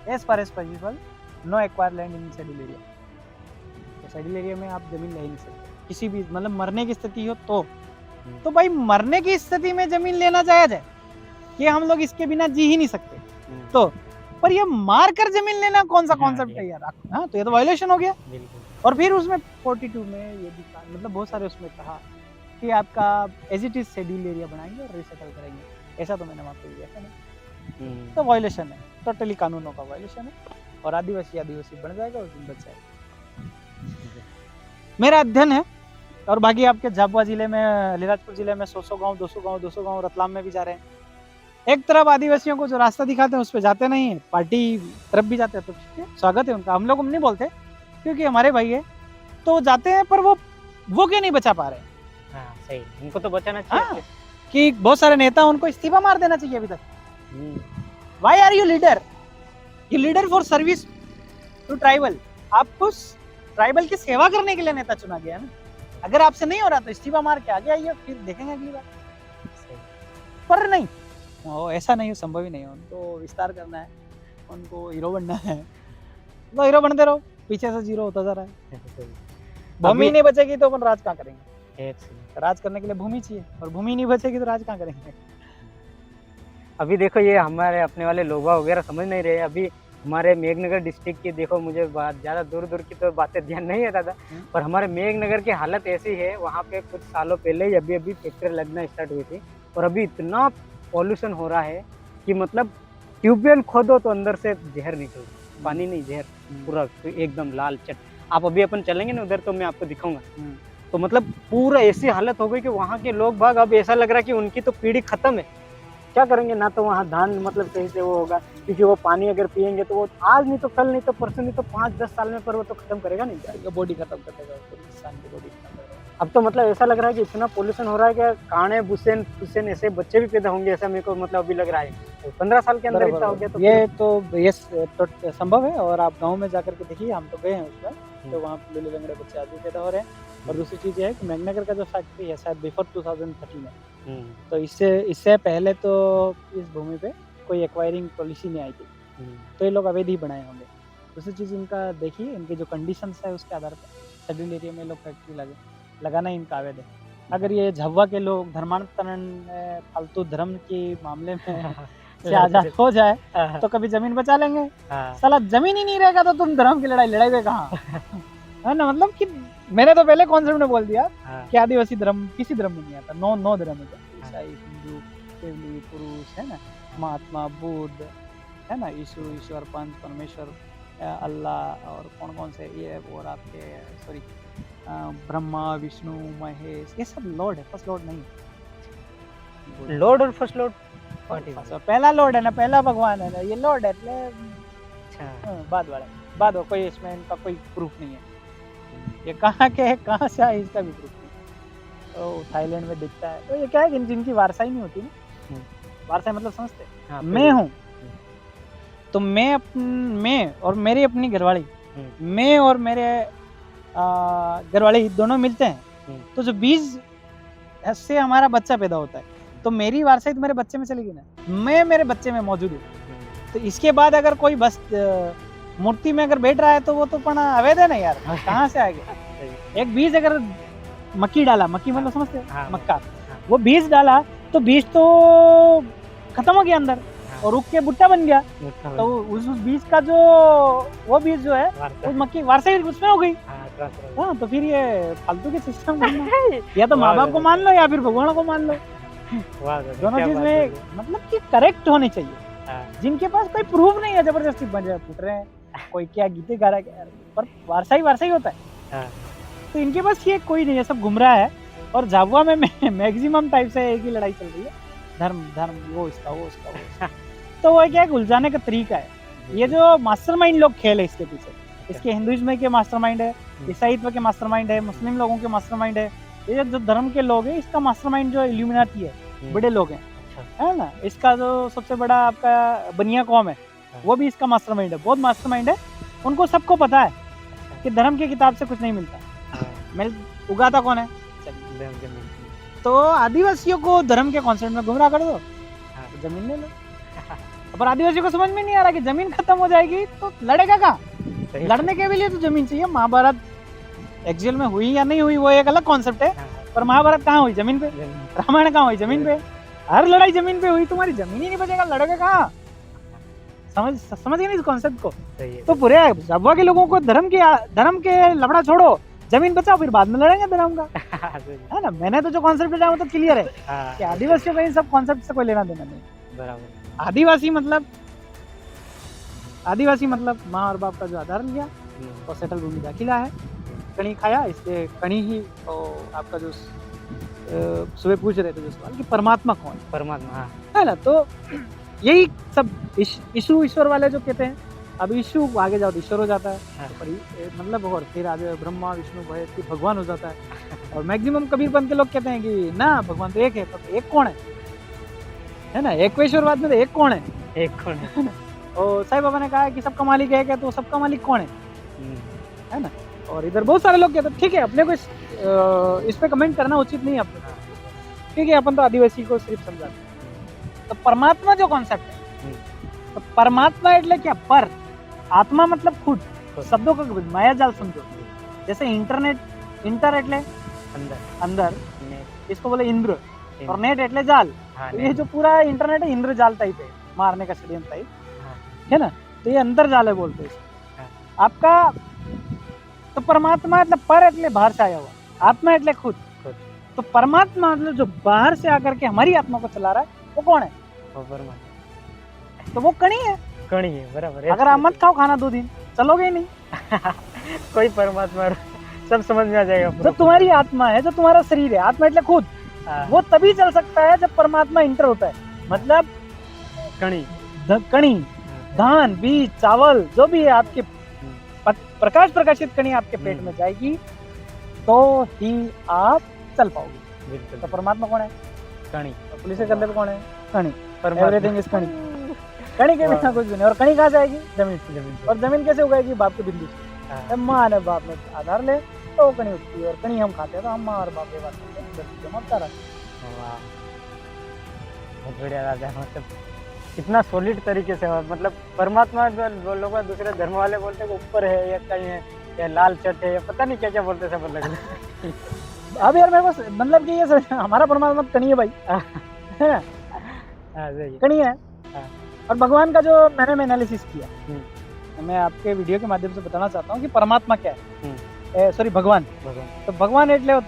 as per as possible no acquire land in schedule area. तो शेड्यूल एरिया में आप जमीन ले ही नहीं सकते, किसी भी, मतलब मरने की स्थिति हो तो भाई मरने की स्थिति में जमीन लेना जायज है कि हम लोग इसके बिना जी ही नहीं सकते। तो पर ये मार कर जमीन लेना कौन सा कॉन्सेप्ट है यार? हाँ, तो ये तो वायलेशन हो गया। और फिर उसमें 42 में ये भी मतलब बहुत सारे उसमें कहा कि आपका as it is schedule area बनाएंगे और रिसेटल करेंगे, ऐसा तो मैंने वहाँ पे देखा नहीं। तो वायलेशन है, टोटली कानूनों का वायलेशन है। और आदिवासी आदिवासी बन जाएगा, उस दिन बच जाएगा। मेरा अध्ययन है, और बाकी आपके झाबुआ जिले में, अलीराजपुर जिले में 100 गांव 200 गांव रतलाम में भी जा रहे हैं। एक तरफ आदिवासियों को जो रास्ता दिखाते हैं उस पर जाते नहीं है, पार्टी तरफ भी जाते हैं, तो ठीक है, स्वागत है उनका, हम लोग नहीं बोलते क्योंकि हमारे भाई है, तो जाते हैं, पर वो क्यों नहीं बचा पा रहे? हाँ सही, उनको तो बचाना चाहिए। हाँ, कि बहुत सारे नेता, उनको इस्तीफा मार देना चाहिए अभी तक। Why are you leader? You leader for service to tribal, आपको ट्राइबल की सेवा करने के लिए नेता चुना गया ना। अगर आपसे नहीं हो रहा तो इस्तीफा मार के आगे आइए, फिर देखेंगे अगली बार। पर नहीं, वो ऐसा नहीं, संभव ही नहीं है। उनको विस्तार करना है, उनको हीरो बनना है, तो हीरो बनते रहो, पीछे से जीरो होता जा रहा है। भूमि नहीं बचेगी तो अपन राज कहाँ करेंगे? राज करने के लिए भूमि चाहिए, और भूमि नहीं बचेगी तो राज कहाँ करेंगे? अभी देखो, ये हमारे अपने वाले लोगा वगैरह समझ नहीं रहे। अभी हमारे मेघनगर डिस्ट्रिक्ट की देखो, मुझे ज़्यादा दूर की तो बातें ध्यान नहीं है दादा, पर हमारे मेघनगर की हालत ऐसी है, वहाँ पे कुछ सालों पहले ही अभी फैक्ट्री लगना स्टार्ट हुई थी, और अभी इतना पॉल्यूशन हो रहा है कि मतलब ट्यूबवेल खोदो तो अंदर से जहर निकल, पानी नहीं जहर, पूरा एकदम लाल चट। आप अभी अपन चलेंगे ना उधर, तो मैं आपको दिखाऊंगा। तो मतलब पूरा ऐसी हालत हो गई कि वहाँ के लोग बाग, अब ऐसा लग रहा है कि उनकी तो पीढ़ी खत्म है। क्या करेंगे? ना तो वहाँ धान मतलब सही से वो होगा, क्योंकि वो पानी अगर पियेंगे तो वो आज नहीं तो कल, नहीं तो परसों, नहीं तो 5-10 साल में, पर वो तो खत्म करेगा नहीं, बॉडी खत्म कर देगा, इंसान की बॉडी खत्म करेगा। अब तो मतलब ऐसा लग रहा है कि इतना पोल्यूशन हो रहा है कि काने बुसेन फुसेन ऐसे बच्चे भी पैदा होंगे, ऐसा मेरे को मतलब अभी लग रहा है। 15 साल के अंदर इतना हो गया, तो ये संभव है। और आप गाँव में जाकर के देखिए, हम तो गए हैं उसमें, तो वहाँ लूले लंगड़े बच्चे आदमी पैदा हो रहे हैं। और दूसरी चीज़ ये है कि मेघनगर का जो फैक्ट्री है शायद बिफोर 2013 में, तो इससे पहले तो इस भूमि पे कोई एक्वायरिंग पॉलिसी नहीं आई थी, तो ये लोग अवैध ही बनाए होंगे। दूसरी चीज़ इनका देखिए, इनके जो कंडीशंस है उसके आधार पर शेड्यूल एरिया में लोग फैक्ट्री लगाना इनका अवैध है। अगर ये झाबुआ के लोग धर्मांतरण फालतू धर्म के मामले में से आजाद हो जाए तो कभी जमीन बचा लेंगे। साला जमीन ही नहीं रहेगा तो तुम धर्म की लड़ाई कहाँ? है ना, मतलब कि मैंने तो पहले कॉन्सेप्ट में बोल दिया कि आदिवासी धर्म किसी धर्म में नहीं आता। नो धर्म है, ईसाई, हिंदू, केवली, पुरुष, है ना, महात्मा, बुद्ध, है ना, यीशु, ईश्वर, पंच, परमेश्वर, अल्लाह, और कौन से ये, और आपके सॉरी ब्रह्मा, विष्णु, महेश, ये सब लॉर्ड है, फर्स्ट लॉर्ड नहीं। लॉर्ड और फर्स्ट लॉर्ड, पहला लॉर्ड है ना, पहला भगवान है ना, ये लॉर्ड है। अच्छा, बाद कोई इसमें इनका कोई प्रूफ नहीं है। ये कहाँ के है, कहाँ से आए, इसका भी प्रूफ नहीं। तो थाईलैंड में दिखता है, तो ये क्या है कि जिनकी वारसाई नहीं होती ना, वारसाई मतलब समझते, मैं हूँ तो मैं और मेरी अपनी घरवाली, मैं और मेरे घरवाली दोनों मिलते हैं, तो जो बीज से हमारा बच्चा पैदा होता है, तो मेरी वारसाई तो मेरे बच्चे में चलेगी ना, मैं मेरे बच्चे में मौजूद हूँ। तो इसके बाद अगर कोई बस मूर्ति में अगर बैठ रहा है तो वो तो पना अवैध है ना यार, कहाँ से आ गया? एक बीज अगर मक्की डाला, मक्की मतलब समझते हैं, मक्का, वो बीज डाला तो बीज तो खत्म हो गया अंदर, और उग के भुट्टा बन गया, तो उस बीज का जो वो बीज जो है वो मक्की वारसाई उसमें हो गई। हाँ, तो फिर ये फालतू के सिस्टम या तो माँ बाप को मान लो या फिर भगवान को मान लो। दोनों चीज में मतलब कि करेक्ट होनी चाहिए। जिनके पास कोई प्रूफ नहीं है, जबरदस्ती बन फूट रहे हैं, कोई क्या गीते गा रहा है, पर वारसाई होता है। तो इनके पास ये कोई नहीं है, सब गुमराह है। और झाबुआ में मैक्सिमम टाइप से एक ही लड़ाई चल रही है, धर्म, वो इसका। तो वो क्या है, उलझाने का तरीका है। ये जो मास्टरमाइंड लोग खेल है इसके पीछे, इसके हिंदुइज्म के मास्टरमाइंड है, ईसाईत्व के मास्टरमाइंड है, मुस्लिम लोगों के मास्टरमाइंड है। ये जो धर्म के लोग हैं, इसका मास्टरमाइंड जो इल्यूमिनाटी है, बड़े लोग हैं, है ना। इसका जो सबसे बड़ा आपका बनिया कौम है, वो भी इसका मास्टरमाइंड है, बहुत मास्टरमाइंड है। उनको सबको पता है कि धर्म की किताब से कुछ नहीं मिलता। मैं उगाता कौन है? तो आदिवासियों को धर्म के कॉन्सेप्ट में गुमराह कर दो, तो जमीन ले लो। पर आदिवासियों को समझ में नहीं आ रहा कि जमीन खत्म हो जाएगी तो लड़ेगा कहाँ? लड़ने के लिए तो जमीन चाहिए। महाभारत एक्चुअल में हुई या नहीं हुई वो एक अलग कॉन्सेप्ट है, पर महाभारत कहाँ हुई? जमीन पे। रामायण कहाँ हुई? जमीन पे। हर लड़ाई जमीन पे हुई, तुम्हारी जमीन ही नहीं बचेगा, लड़ोगे कहाँ? समझ गए नहीं इस कॉन्सेप्ट को? तो पूरे झाबुआ के लोगों को धर्म के लफड़ा छोड़ो, जमीन बचाओ, फिर बाद में लड़ेंगे धर्म का। है ना, मैंने तो जो कॉन्सेप्ट बताया वो तो क्लियर है कि आदिवासियों का इन सब कॉन्सेप्ट से कोई लेना देना नहीं। बराबर। आदिवासी मतलब आदिवासी मतलब माँ और बाप का जो आधार लिया और सेटल भूमि दाखिला है, कणी खाया, इसलिए कणी ही और आपका जो सुबह पूछ रहे थे जो सवाल कि परमात्मा कौन है, परमात्मा, हाँ। है ना। तो यही सब ईशु ईश्वर वाले जो कहते हैं, अब ईशु आगे जाओ तो ईश्वर हो जाता है, हाँ। मतलब और फिर आगे ब्रह्मा विष्णु फिर भगवान हो जाता है। और मैक्सिमम कबीरपंथ के लोग कहते हैं कि ना भगवान तो एक है, तो एक कौन है ना, एकवेश्वरवाद में तो एक कौन है, एक कौन है। और साईं बाबा ने कहा है कि सबका मालिक एक है, तो सबका मालिक कौन है ना। और इधर बहुत सारे लोग कहते हैं ठीक है, अपने को इस पे कमेंट करना उचित नहीं है अपने, क्योंकि अपन तो आदिवासी को सिर्फ समझाते हैं। तो परमात्मा जो कॉन्सेप्ट है, तो परमात्मा એટલે क्या, पर आत्मा मतलब खुद, शब्दों का माया जाल समझो। जैसे इंटरनेट, इंटर એટલે अंदर, इसको बोले इंद्र, और नेट એટલે जाल। तो ये जो पूरा इंटरनेट है इंद्र जाल टाइप है, मारने का षड्यंत्र टाइप है ना, तो ये अंदर जाल है बोलते हैं आपका। तो परमात्मा मतलब पर એટલે बाहर से आया हुआ, आत्मा એટલે खुद। तो परमात्मा मतलब जो बाहर से आकर के हमारी आत्मा को चला रहा है, वो कौन है? वो परमात्मा, तो वो कणी है। कणी है, बराबर। अगर आप मत खाओ खाना 2 दिन, चलोगे ही नहीं। कोई परमात्मा सब समझ में आ जाएगा। जो तुम्हारी आत्मा है, जो तुम्हारा शरीर है, आत्मा એટલે खुद, वो तभी चल सकता है जब परमात्मा इंटर होता है। मतलब कणी, कणी, धान, बीज, चावल जो भी है आपके प्रकाश प्रकाशित कणी आपके पेट में जाएगी, तो ही आप चल पाओगे। तो परमात्मा कौन है? कणी। तो पुलिस के कंधे पे कौन है? कणी। एवरीथिंग इज कणी। कणी के बिना कुछ भी नहीं। और कणी कहाँ से आएगी? जमीन से। और जमीन कैसे उगाएगी? बाप के बिंदु से। माँ ने बाप में आधार ले तो वो कणी उगती है, और कणी हम खाते हैं तो हम माँ और बाप के बात जमाता रहता है। बहुत बढ़िया राजा, मतलब इतना सॉलिड तरीके से, मतलब परमात्मा जो लोग दूसरे धर्म वाले बोलते हैं ऊपर है या कहीं है या लाल चट है या पता नहीं क्या क्या बोलते सब अलग। अब यार मेरे को मतलब कि ये हमारा परमात्मा कणी है भाई, है ना, कणी है। और भगवान का जो मैंने एनालिसिस किया, मैं आपके वीडियो के माध्यम से बताना चाहता हूँ कि परमात्मा क्या है, सॉरी भगवान। तो भगवान એટલે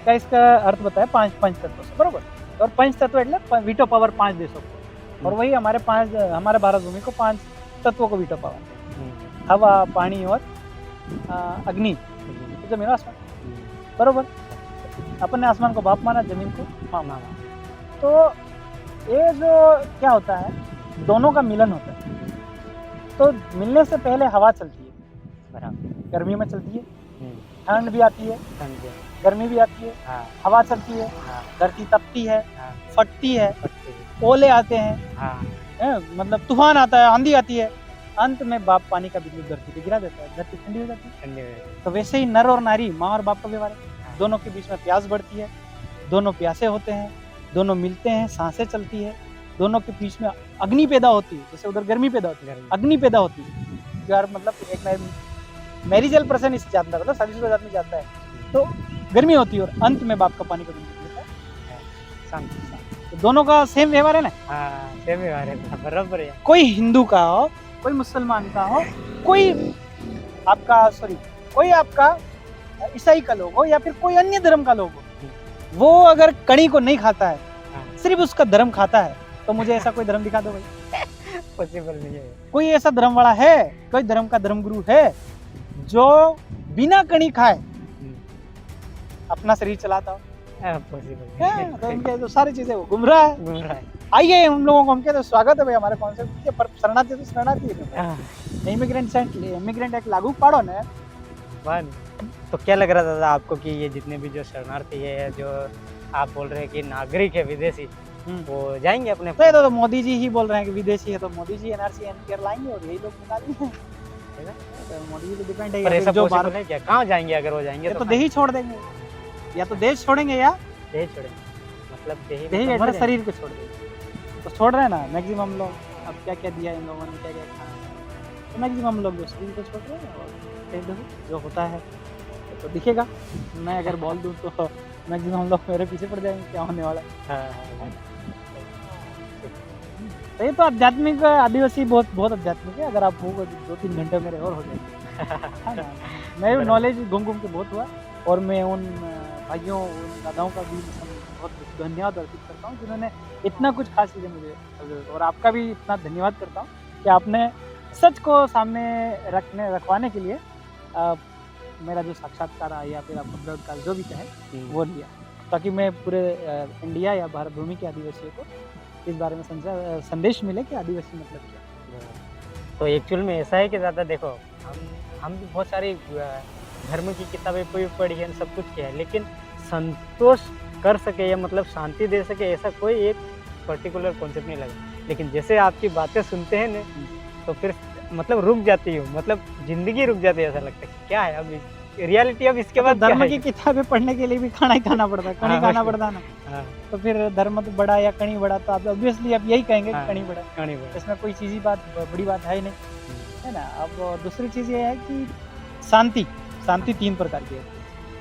का इसका अर्थ बताया 5 पंचतत्व से, बरोबर। और पंचतत्व એટલે वीटो पावर 5 देशों को, और वही हमारे भारत भूमि को 5 तत्वों को वीटो पावर, हवा, पानी और अग्नि, जमीन आसमान, बरोबर। अपन ने आसमान को बाप माना, जमीन को माँ माना। तो ये जो क्या होता है, दोनों का मिलन होता है। तो मिलने से पहले हवा चलती है, गर्मी में चलती है, ठंड भी आती है, गर्मी भी आती है, हवा चलती है, धरती तपती है, फटती है, ओले आते हैं, मतलब तूफान आता है, आंधी आती है, अंत में बाप पानी का बिंदु धरती पे गिरा देता है, धरती ठंडी हो जाती है। तो वैसे ही नर और नारी, माँ और बाप का व्यवहार है। दोनों के बीच में प्यास बढ़ती है, दोनों प्यासे होते हैं, दोनों मिलते हैं, सांसें चलती है, दोनों के बीच में अग्नि पैदा होती है, जैसे उधर गर्मी पैदा होती है, अग्नि पैदा होती है। यार मतलब एक मैरिजल पर्सन इस जानता है, शादीशुदा आदमी जानता है, तो गर्मी होती है, और अंत में बाप का पानी का बिंदु गिरता है। तो दोनों का सेम व्यवहार है ना? सेम व्यवहार है, बराबर है। कोई हिंदू का हो, कोई मुसलमान का हो, कोई आपका ईसाई का लोग हो, या फिर कोई अन्य धर्म का लोग हो, वो अगर कणी को नहीं खाता है, सिर्फ उसका धर्म खाता है, तो मुझे ऐसा कोई धर्म दिखा दो भाई। पॉसिबल नहीं है। कोई कोई ऐसा धर्म वाला है, कोई धर्म का धर्मगुरु है जो बिना कणी खाए अपना शरीर चलाता हो? पॉसिबल है। तो उनके जो सारी चीजें वो गुमराह है। आइए हम लोगों को, हम कहते स्वागत है भाई हमारे कॉन्सेप्ट के, पर शरणार्थी तो शरणार्थी है। इमिग्रेंट एक्ट लागू पाड़ो ने। तो क्या लग रहा था दादा आपको कि ये जितने भी जो शरणार्थी है, जो आप बोल रहे हैं कि नागरिक है विदेशी, वो जाएंगे अपने? तो मोदी जी ही बोल रहे हैं कि विदेशी है, तो मोदी जी एनआरसी एनपीआर लाएंगे और यही लोग निकालेंगे। तो मोदी जी पे डिपेंड है। पर ऐसा जो बात है क्या, कहाँ जाएंगे अगर वो जाएंगे? तो देश छोड़ देंगे, या तो देश छोड़ेंगे या देश छोड़ेंगे, मतलब देही हमारे शरीर को छोड़ देंगे। तो छोड़ रहे हैं ना मैक्सिमम लोग। अब क्या क्या दिया इन लोगों ने, क्या क्या खाना, तो मैक्सिमम लोग जो शरीर को छोड़ रहे हैं, और जो होता है तो दिखेगा। मैं अगर बोल दूँ तो मैक्सिमम लोग मेरे पीछे पड़ जाएंगे, क्या होने वाला है। तो ये तो आध्यात्मिक, आदिवासी बहुत आध्यात्मिक है। अगर आप हो 2-3 घंटे मेरे और हो जाएंगे। मेरी नॉलेज घूम के बहुत हुआ, और मैं उन भाइयों, उन दादाओं का भी बहुत धन्यवाद अर्पित करता हूँ जिन्होंने इतना कुछ खास चीज़ें मुझे, और आपका भी इतना धन्यवाद करता हूँ कि आपने सच को सामने रखवाने के लिए मेरा जो साक्षात्कार या फिर आपको ब्रॉडकास्ट जो भी कहे वो लिया, ताकि मैं पूरे इंडिया या भारत भूमि के आदिवासियों को इस बारे में संदेश मिले कि आदिवासी मतलब क्या। तो एक्चुअल में ऐसा है कि ज़्यादा देखो हम भी बहुत सारी धर्म की किताबें पढ़ी है, सब कुछ किया है, लेकिन संतोष कर सके या मतलब शांति दे सके ऐसा कोई एक पर्टिकुलर कॉन्सेप्ट नहीं लगा। लेकिन जैसे आपकी बातें सुनते हैं ना तो फिर मतलब रुक जाती हूँ, मतलब जिंदगी रुक जाती है, ऐसा लगता है क्या है अब रियलिटी अब इसके बाद धर्म की किताबें पढ़ने के लिए भी खाना ही खाना पड़ता है, कणी खाना पड़ता है ना। तो फिर धर्म तो बड़ा या कणी बड़ा, तो आप ऑब्वियसली आप यही कहेंगे कि कणी बड़ा, इसमें कोई चीज़ बड़ी बात है ही नहीं, है ना। अब दूसरी चीज़ ये है कि शांति 3 प्रकार की है,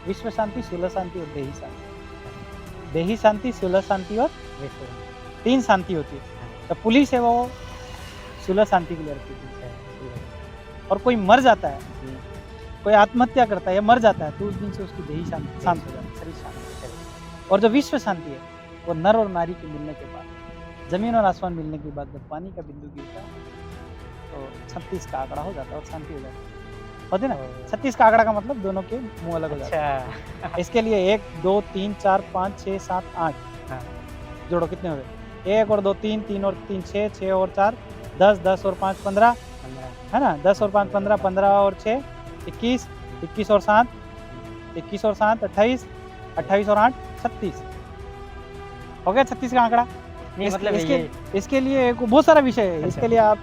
विश्व शांति, सुलह शांति और देही शांति। देही शांति, सुलह शांति और 3 शांति होती है। तो पुलिस है वो सुलह शांति के लिए रखी है। और कोई मर जाता है, कोई आत्महत्या करता है या मर जाता है, तो उस दिन से उसकी देही शांत हो जाती है, शरीर शांत। और जो विश्व शांति है वो नर और नारी के मिलने के बाद, जमीन और आसमान मिलने के बाद जब पानी का बिंदु गिरता है तो 36 का आंकड़ा हो जाता है और शांति हो जाती है, होती ना। 36 का आंकड़ा का मतलब दोनों के मुंह अलग हो जाते हैं। इसके लिए 1 2 3 4 5 6 7 8 जोड़ो, कितने हो गए? 1 और 2 3, 3 और 3 6, 6 और 4 10, 10 और 5 15, है ना। 10 और 5 15, 15 और 6 21, 21 और 7 21 और 7 28, 28 और 8 36 हो गया 36 का आंकड़ा। मतलब इसके लिए बहुत सारा विषय है। इसके लिए आप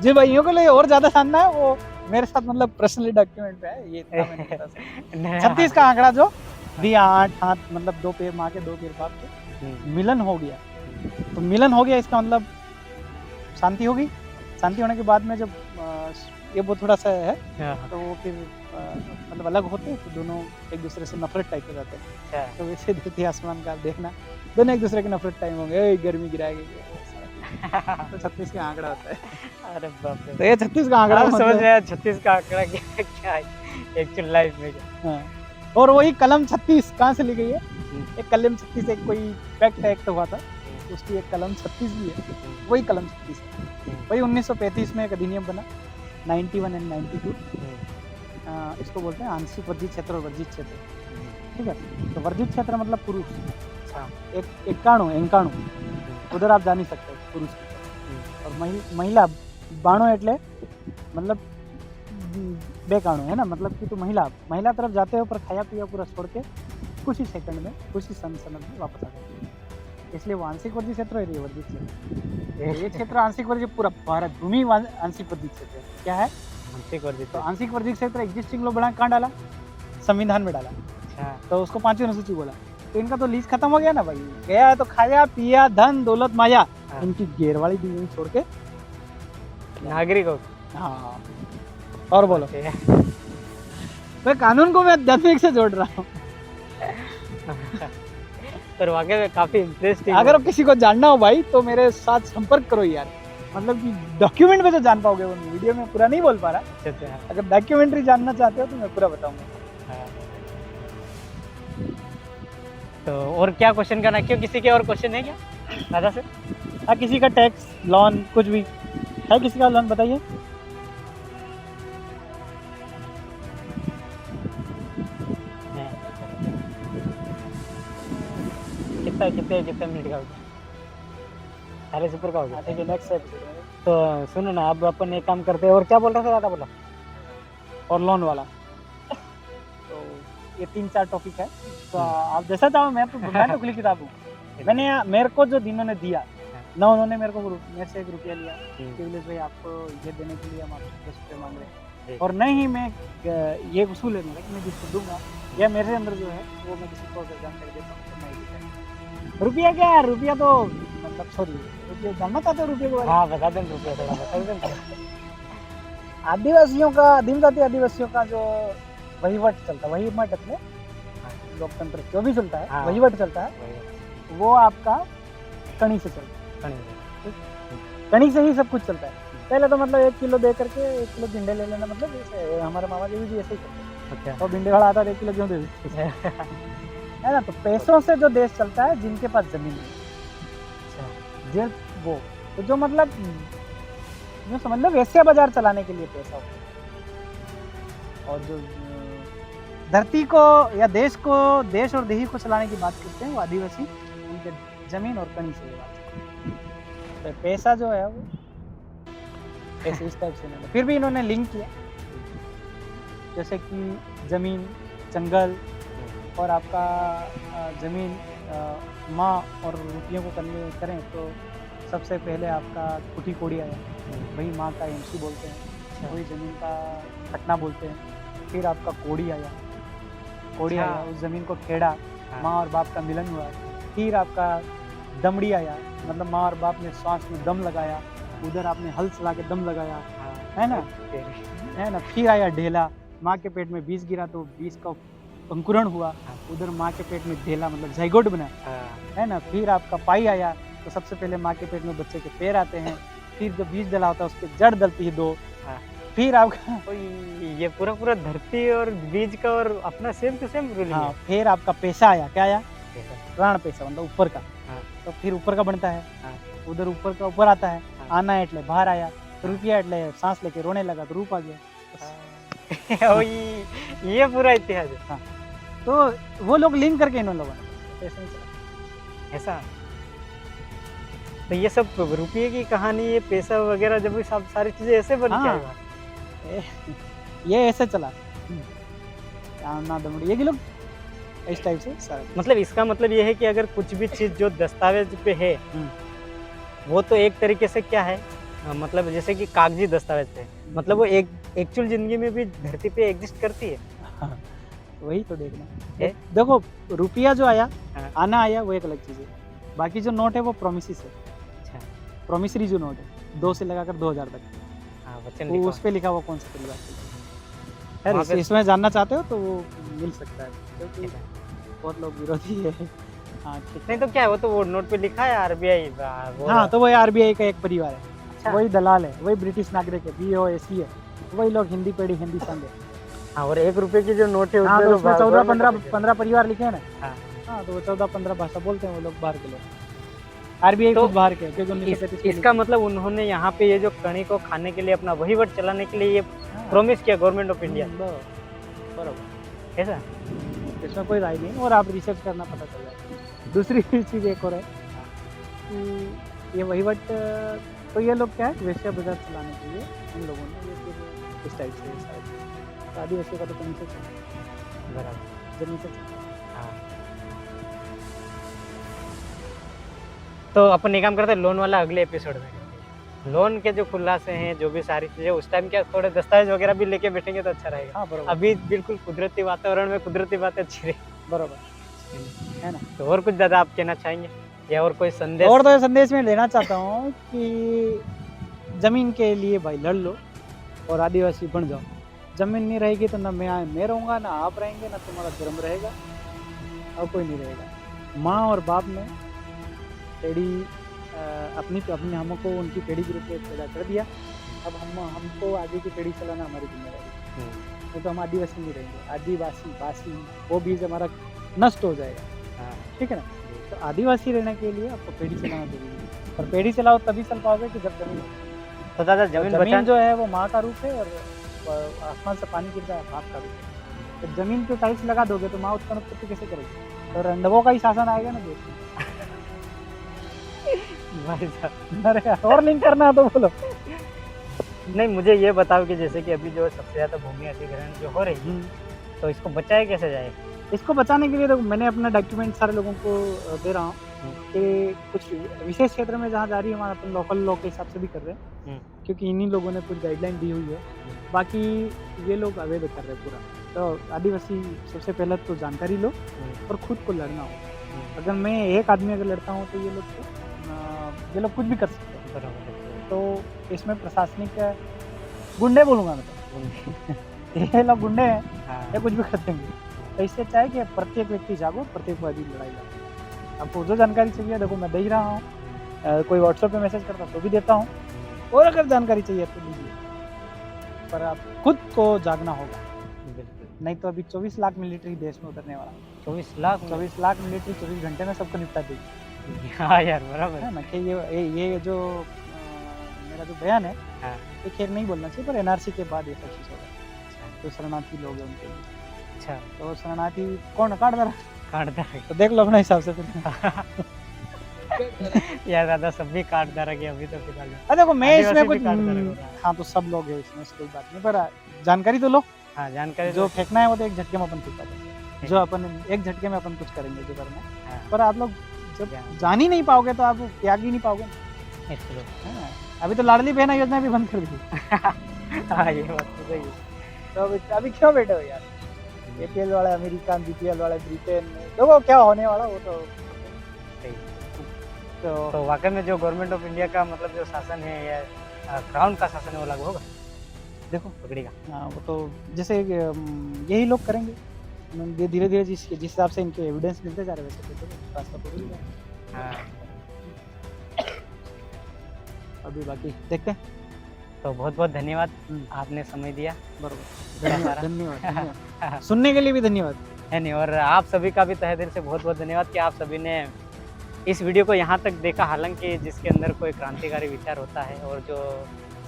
जिन भाइयों के लिए और ज्यादा जानना है वो मेरे साथ मतलब पर्सनली डॉक्यूमेंट पे है, ये इतना मैंने बता सकता। 36 का आंकड़ा जो दिया, 8 हाथ मतलब 2 पैर माँ के 2 पैर बाप के, मिलन हो गया। तो मिलन हो गया इसका मतलब शांति होगी। शांति होने के बाद में जब ये बहुत थोड़ा सा है तो वो फिर मतलब अलग होते हैं, तो दोनों एक दूसरे से नफरत टाइप हो जाते हैं। तो वैसे धरती आसमान का देखना, दोनों एक दूसरे के नफरत टाइम होंगे, गर्मी गिराएगी। तो 36 का आंकड़ा होता है। अरे बाप रे, तो ये 36 का आंकड़ा समझ रहे 36 का आंकड़ा क्या है एक्चुअल लाइफ में। और वही कलम 36 कहाँ से ली गई है? एक कलम 36 एक कोई पैक्ट एक्ट हुआ था, उसकी एक कलम 36 भी है, वही कलम 36 है। वही 1935 में एक अधिनियम बना, 91 एंड 92। इसको बोलते हैं आंशिक वर्जित क्षेत्र और वर्जित क्षेत्र, ठीक है। तो वर्जित क्षेत्र मतलब पुरुष, एकाणु उधर आप जा नहीं सकते पुरुष की, और महिला बाणो एटले मतलब बेकाणु, है ना। मतलब कि तो महिला तरफ जाते हो पर खाया पिया पूरा छोड़ के कुछ ही सेकंड में, कुछ ही सनद में वापस आ जाते हैं। इसलिए वो आंशिक वर्जित क्षेत्र है, ये वर्जित क्षेत्र। ये क्षेत्र आंशिक वर्जित, पूरा भारत भूमि आंशिक वर्जित क्षेत्र है। क्या है? आंशिक वर्जित। तो आंशिक वर्जित क्षेत्र एग्जिस्टिंग लॉ बना, कहाँ डाला? संविधान में डाला। तो उसको 5वीं अनुसूची बोला। तो इनका तो लीज खत्म हो गया ना भाई, गया तो खाया पिया धन दौलत माया, इनकी घेर वाली दी छोड़ के नागरिकों। हाँ, और बोलो। मैं कानून को मैं 10वीं से जोड़ रहा हूँ। पर वाकई में काफी इंटरेस्टिंग। अगर किसी को जानना हो भाई तो मेरे साथ संपर्क करो यार, मतलब कि डॉक्यूमेंट में तो जान पाओगे, वो वीडियो में पूरा नहीं बोल पा रहा। अगर डॉक्यूमेंट्री जानना चाहते हो तो मैं पूरा बताऊंगा। तो और क्या क्वेश्चन करना, क्यों किसी के और क्वेश्चन है क्या दादा से? हाँ, किसी का टैक्स लोन कुछ भी है, किसी का लोन बताइए। कितना मिनट का होगा? 40 ऊपर का होगा। ठीक है, नेक्स्ट एपिसोड। तो सुनो ना, अब अपन एक काम करते हैं। और क्या बोल रहा था दादा? बोला और लोन वाला। तो ये 3-4 टॉपिक है, तो आप जैसा चाहो। मैं तो खुली किताब हूँ। मेरे को जो दिनों ने दिया ना, उन्होंने मेरे से 1 रुपया लिया कि भाई आपको ये देने के लिए हम आपसे 10 रुपये मांग रहे हैं, और नहीं ही मैं ये वसूल है मेरा कि मैं जिसको दूंगा, या मेरे अंदर जो है वो मैं किसी को अगर जानकारी देता हूँ तो नहीं देता। रुपया क्या है? रुपया तो मतलब सॉरी, रुपया जानना चाहते हो रुपये को? हाँ, बता दें रुपया, थोड़ा बता दें। आदिवासियों का, आदिमजाति आदिवासियों का जो वहीवट चलता है, वहीवट अपने लोकतंत्र जो भी चलता है, वहीवट चलता है, वो आपका कणी से चलता है। कणी से ही सब कुछ चलता है। पहले तो मतलब 1 किलो दे करके 1 किलो भिंडे ले लेना, मतलब हमारे मामा जी भी ऐसे ही करते हैं। तो भिंडे वाला आता है 1 किलो क्यों दे देते है ना। तो पैसों से जो देश चलता है, जिनके पास जमीन है, वो तो जो मतलब यूँ समझ लो वैश्य बाजार चलाने के लिए पैसा होता है। और जो धरती को या देश और देही को चलाने की बात करते हैं वो आदिवासी उनके जमीन और कणी से बात करते हैं। तो पैसा जो है वो ऐसे इस टाइप से इन्होंने फिर भी इन्होंने लिंक किया, जैसे कि जमीन, जंगल और आपका जमीन माँ और रुपयों को करें तो सबसे पहले आपका कुटी कोड़ी आया, वही माँ का एमसी बोलते हैं, वही जमीन का खटना बोलते हैं। फिर आपका कोड़ी आया, कोड़ी आया, उस जमीन को खेड़ा, माँ और बाप का मिलन हुआ। फिर आपका दमड़ी आया, मतलब माँ और बाप ने सांस में दम लगाया, उधर आपने हल चला के दम लगाया, है ना। फिर आया ढेला, माँ के पेट में बीज गिरा तो बीज का अंकुरण हुआ, उधर माँ के पेट में ढेला मतलब जाइगोट बना, है ना। फिर आपका पाई आया, तो सबसे पहले माँ के पेट में बच्चे के पैर आते हैं, फिर जब बीज डला होता है उसके जड़ डलती है 2, फिर आपका ये पूरा धरती और बीज का और अपना सेम टू सेम रूल है। फिर आपका पैसा आया, क्या आया? प्राण पैसा, मतलब ऊपर का। तो फिर ऊपर का बनता है, उधर ऊपर का ऊपर आता है, आना एटले बाहर आया, रुपया एटले सांस लेके रोने लगा तो रूप आ गया। ये पूरा इतिहास है। हाँ, तो वो लोग लिंक करके इन लोगों ने ऐसे नहीं चला। ऐसा तो ये सब रुपये की कहानी, ये पैसा वगैरह जब सब सारी चीजें ऐसे बन के आई, ये ऐसे चला ना दमड़ी, ये लोग इस टाइप से सारा। मतलब इसका मतलब ये है कि अगर कुछ भी चीज जो दस्तावेज पे है वो तो एक तरीके से क्या है, मतलब जैसे कि कागजी दस्तावेज पे, मतलब वो एक एक्चुअल जिंदगी में भी धरती पे एग्जिस्ट करती है। वही तो देखना। देखो रुपया जो आया, आना आया, वो एक अलग चीज है, बाकी जो नोट है वो प्रोमिस है। अच्छा, प्रोमिसरी जो नोट है 2 से लगाकर 2000 तक, वो उस पे लिखा हुआ कौन सा परिवार है। इसमें जानना चाहते हो तो वो मिल सकता है, क्योंकि बहुत लोग विरोधी है। हाँ नहीं तो क्या है, वो तो वो नोट पे लिखा है आरबीआई। हाँ, तो वही आरबीआई का एक परिवार है। अच्छा। वही दलाल है, वही ब्रिटिश नागरिक है, BOAC है, वही लोग हिंदी पेड़ी हिंदी संघ है। हाँ, और 1 रुपए की जो नोट है उसमें 14-15 परिवार लिखे हैं ना। हाँ, तो वो 14-15 भाषा बोलते हैं वो लोग, बाहर के लोग। आरबीआई तो बाहर के, क्योंकि इसका मतलब उन्होंने यहाँ पे ये जो कणी को खाने के लिए, अपना वहीवट चलाने के लिए ये प्रॉमिस किया गवर्नमेंट ऑफ इंडिया। बराबर, ऐसा इसमें कोई राय नहीं, और आप रिसर्च करना पता चल जाएगा। दूसरी चीज़ एक और है कि ये वहीवट, तो ये लोग क्या है, वैश्य बाजार चलाने के लिए इन लोगों ने ये फिर इस टाइप से आदिवासियों का तो कहीं से चला, बराबर जमीन से चला। तो अपन एक काम करते हैं, लोन वाला अगले एपिसोड में, लोन के जो खुलासे हैं, जो भी सारी चीजें, उस टाइम क्या थोड़े दस्तावेज वगैरह भी लेके बैठेंगे तो अच्छा रहेगा। हाँ, बराबर। अभी बिल्कुल कुदरती वातावरण में कुदरती बातें अच्छी रही, बराबर है ना। तो और कुछ ज़्यादा आप कहना चाहेंगे या और कोई संदेश? और तो संदेश में लेना चाहता हूँ कि जमीन के लिए भाई लड़ लो और आदिवासी बन जाओ। जमीन नहीं रहेगी तो ना मैं रहूँगा, ना आप रहेंगे, ना तुम्हारा धर्म रहेगा, और कोई नहीं रहेगा। माँ और बाप ने पेड़ी अपनी हमको उनकी पेड़ी के रूप में पैदा कर दिया, अब हमको आगे की पेड़ी चलाना हमारी जिम्मेदारी। नहीं तो हम आदिवासी नहीं रहेंगे, आदिवासी वो बीज हमारा नष्ट हो जाएगा। ठीक है ना। तो आदिवासी रहने के लिए आपको पेड़ी चलाना जरूरी है, और पेड़ी चलाओ तभी चल पाओगे कि जब जमीन। तो दादा जमीन जो है वो माँ का रूप है, और आसमान से पानी गिरता है बाप का रूप है। तो जमीन पे टाइल्स लगा दोगे तो माँ उत्पन्न उत्पत्ति कैसे करेगी? तो रंडवों का ही शासन आएगा ना देश में। और लिंक करना है तो बोलो। नहीं, मुझे ये बताओ कि जैसे कि अभी जो सबसे ज़्यादा भूमि अधिग्रहण जो हो रही है, तो इसको बचाया कैसे जाए? इसको बचाने के लिए तो मैंने अपना डॉक्यूमेंट सारे लोगों को दे रहा हूँ कि कुछ विशेष क्षेत्र में जहाँ जा रही है वहाँ अपन लोकल लॉ के हिसाब से भी कर रहे हैं, क्योंकि इन्हीं लोगों ने कुछ गाइडलाइन दी हुई है। बाकी ये लोग अवैध कर रहे हैं पूरा। तो आदिवासी सबसे पहले तो जानकारी लो और खुद को लड़ना हो। अगर मैं एक आदमी अगर लड़ता हूँ तो ये लोग कुछ भी कर सकते हैं। तो इसमें प्रशासनिक गुंडे बोलूँगा मैं तो ये लोग गुंडे हैं, ये कुछ भी कर देंगे। तो इससे अच्छा है कि प्रत्येक व्यक्ति जागो, प्रत्येक वादी लड़ाई लड़ो। आपको जो जानकारी चाहिए देखो मैं दे ही रहा हूँ, कोई व्हाट्सएप पे मैसेज करता तो भी देता हूँ, और अगर जानकारी चाहिए तो दीजिए, पर आप खुद को जागना होगा। नहीं तो अभी 24 लाख मिलिट्री देश में उतरने वाला। 24 लाख मिलिट्री 24 घंटे में सबको निपटा देगी। हाँ यार, बराबर है ना। कि ये जो मेरा जो बयान है हाँ। ये खैर नहीं बोलना चाहिए, पर एनआरसी के बाद ये सब चीज़ होगा। जो शरणार्थी लोग हैं उनके लिए। अच्छा, तो शरणार्थी कौन काट दर काटदा तो देख लो अपने हिसाब से फिर। यार दादा सब भी काटदा रखे अभी तो फिलहाल। अरे देखो मैं आदिवासी इसमें भी कुछ काट दर होता है। हाँ तो सब लोग हैं इसमें, ऐसी कोई बात नहीं, पर जानकारी तो लो। हाँ, जानकारी जो जो फेंकना है वो तो एक झटके में अपन फेंका देंगे, जो अपन एक झटके में अपन कुछ करेंगे जो करना है। हाँ, पर आप लोग जब जान- जान ही नहीं पाओगे तो आप त्याग ही नहीं पाओगे। इसलिए। हाँ, अभी तो लाडली बहना योजना भी बंद कर दी। हाँ, ये बात तो सही है। तो अभी क्यों बैठे हो यार? एपीएल वाला अमेरिका, बीपीएल वाला ब्रिटेन, देखो क्या होने वाला वो तो सही। तो तो वाकई में जो गवर्नमेंट ऑफ इंडिया का मतलब जो शासन है या क्राउन का शासन है वो लागू होगा देखो पकड़ी का। हाँ वो तो जैसे यही लोग करेंगे धीरे धीरे, जिस हिसाब से इनके एविडेंस मिलते जा रहे हैं वैसे तो रास्ता पकड़ ही जाएगा। हाँ, अभी बाकी देखते हैं। तो बहुत बहुत धन्यवाद आपने समय दिया। बरोबर, धन्यवाद धन्यवाद धन्यवाद। सुनने के लिए भी धन्यवाद। है नहीं, और आप सभी का भी तहे दिल से बहुत बहुत धन्यवाद कि आप सभी ने इस वीडियो को यहाँ तक देखा। हालांकि जिसके अंदर कोई क्रांतिकारी विचार होता है और जो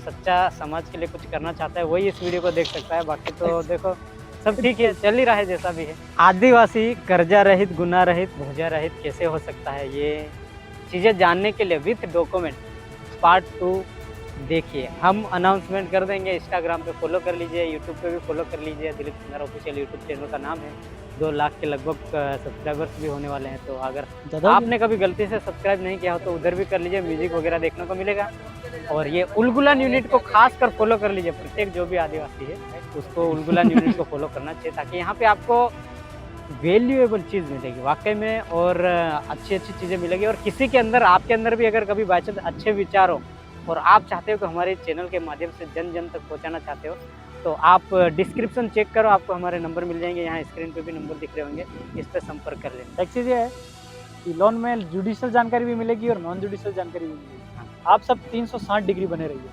सच्चा समाज के लिए कुछ करना चाहता है वही इस वीडियो को देख सकता है। बाकी तो देखो सब ठीक है, चल ही रहा है जैसा भी है। आदिवासी कर्जा रहित, गुना रहित, भोजा रहित कैसे हो सकता है, ये चीज़ें जानने के लिए विथ डॉक्यूमेंट पार्ट 2 देखिए। हम अनाउंसमेंट कर देंगे, इंस्टाग्राम पे फॉलो कर लीजिए, यूट्यूब पे भी फॉलो कर लीजिए। Dilip Khandar official YouTube channel का नाम है। 2 लाख के लगभग सब्सक्राइबर्स भी होने वाले हैं। तो अगर ज़्यादा आपने कभी गलती से सब्सक्राइब नहीं किया हो तो उधर भी कर लीजिए, म्यूजिक वगैरह देखने को मिलेगा। और ये उलगुलान यूनिट को खास कर फॉलो कर लीजिए। प्रत्येक जो भी आदिवासी है उसको उलगुलान यूनिट को फॉलो करना चाहिए, ताकि यहाँ पे आपको वैल्यूएबल चीज़ मिलेगी वाकई में, और अच्छी अच्छी चीज़ें मिलेगी। और किसी के अंदर, आपके अंदर भी अगर कभी बाई चांस अच्छे विचार हो और आप चाहते हो कि हमारे चैनल के माध्यम से जन जन तक पहुंचाना चाहते हो, तो आप डिस्क्रिप्शन चेक करो, आपको हमारे नंबर मिल जाएंगे। यहाँ स्क्रीन पे भी नंबर दिख रहे होंगे, इस पर संपर्क कर लेना। एक चीज़ ये है कि लोन में जुडिशियल जानकारी भी मिलेगी और नॉन जुडिशियल जानकारी भी मिलेगी। आप सब 360 डिग्री बने रहिए।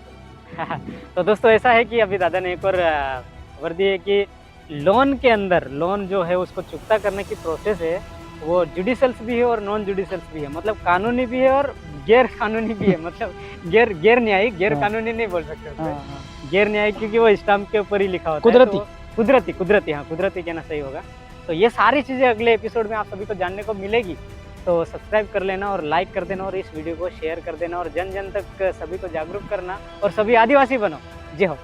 तो दोस्तों ऐसा है कि अभी दादा ने एक और खबर दी है कि लोन के अंदर, लोन जो है उसको चुकता करने की प्रोसेस है वो जुडिशल्स भी है और नॉन जुडिशल्स भी है। मतलब कानूनी भी है और गैर कानूनी भी है। मतलब गैर न्यायिक, गैर कानूनी नहीं बोल सकते उसमें। गैर न्यायिक क्योंकि वो स्टाम्प के ऊपर ही लिखा होता है। कुदरती, हाँ कुदरती कहना सही होगा। तो ये सारी चीज़ें अगले एपिसोड में आप सभी को जानने को मिलेगी। तो सब्सक्राइब कर लेना और लाइक कर देना और इस वीडियो को शेयर कर देना और जन जन तक सभी को जागरूक करना और सभी आदिवासी बनो। जय हो।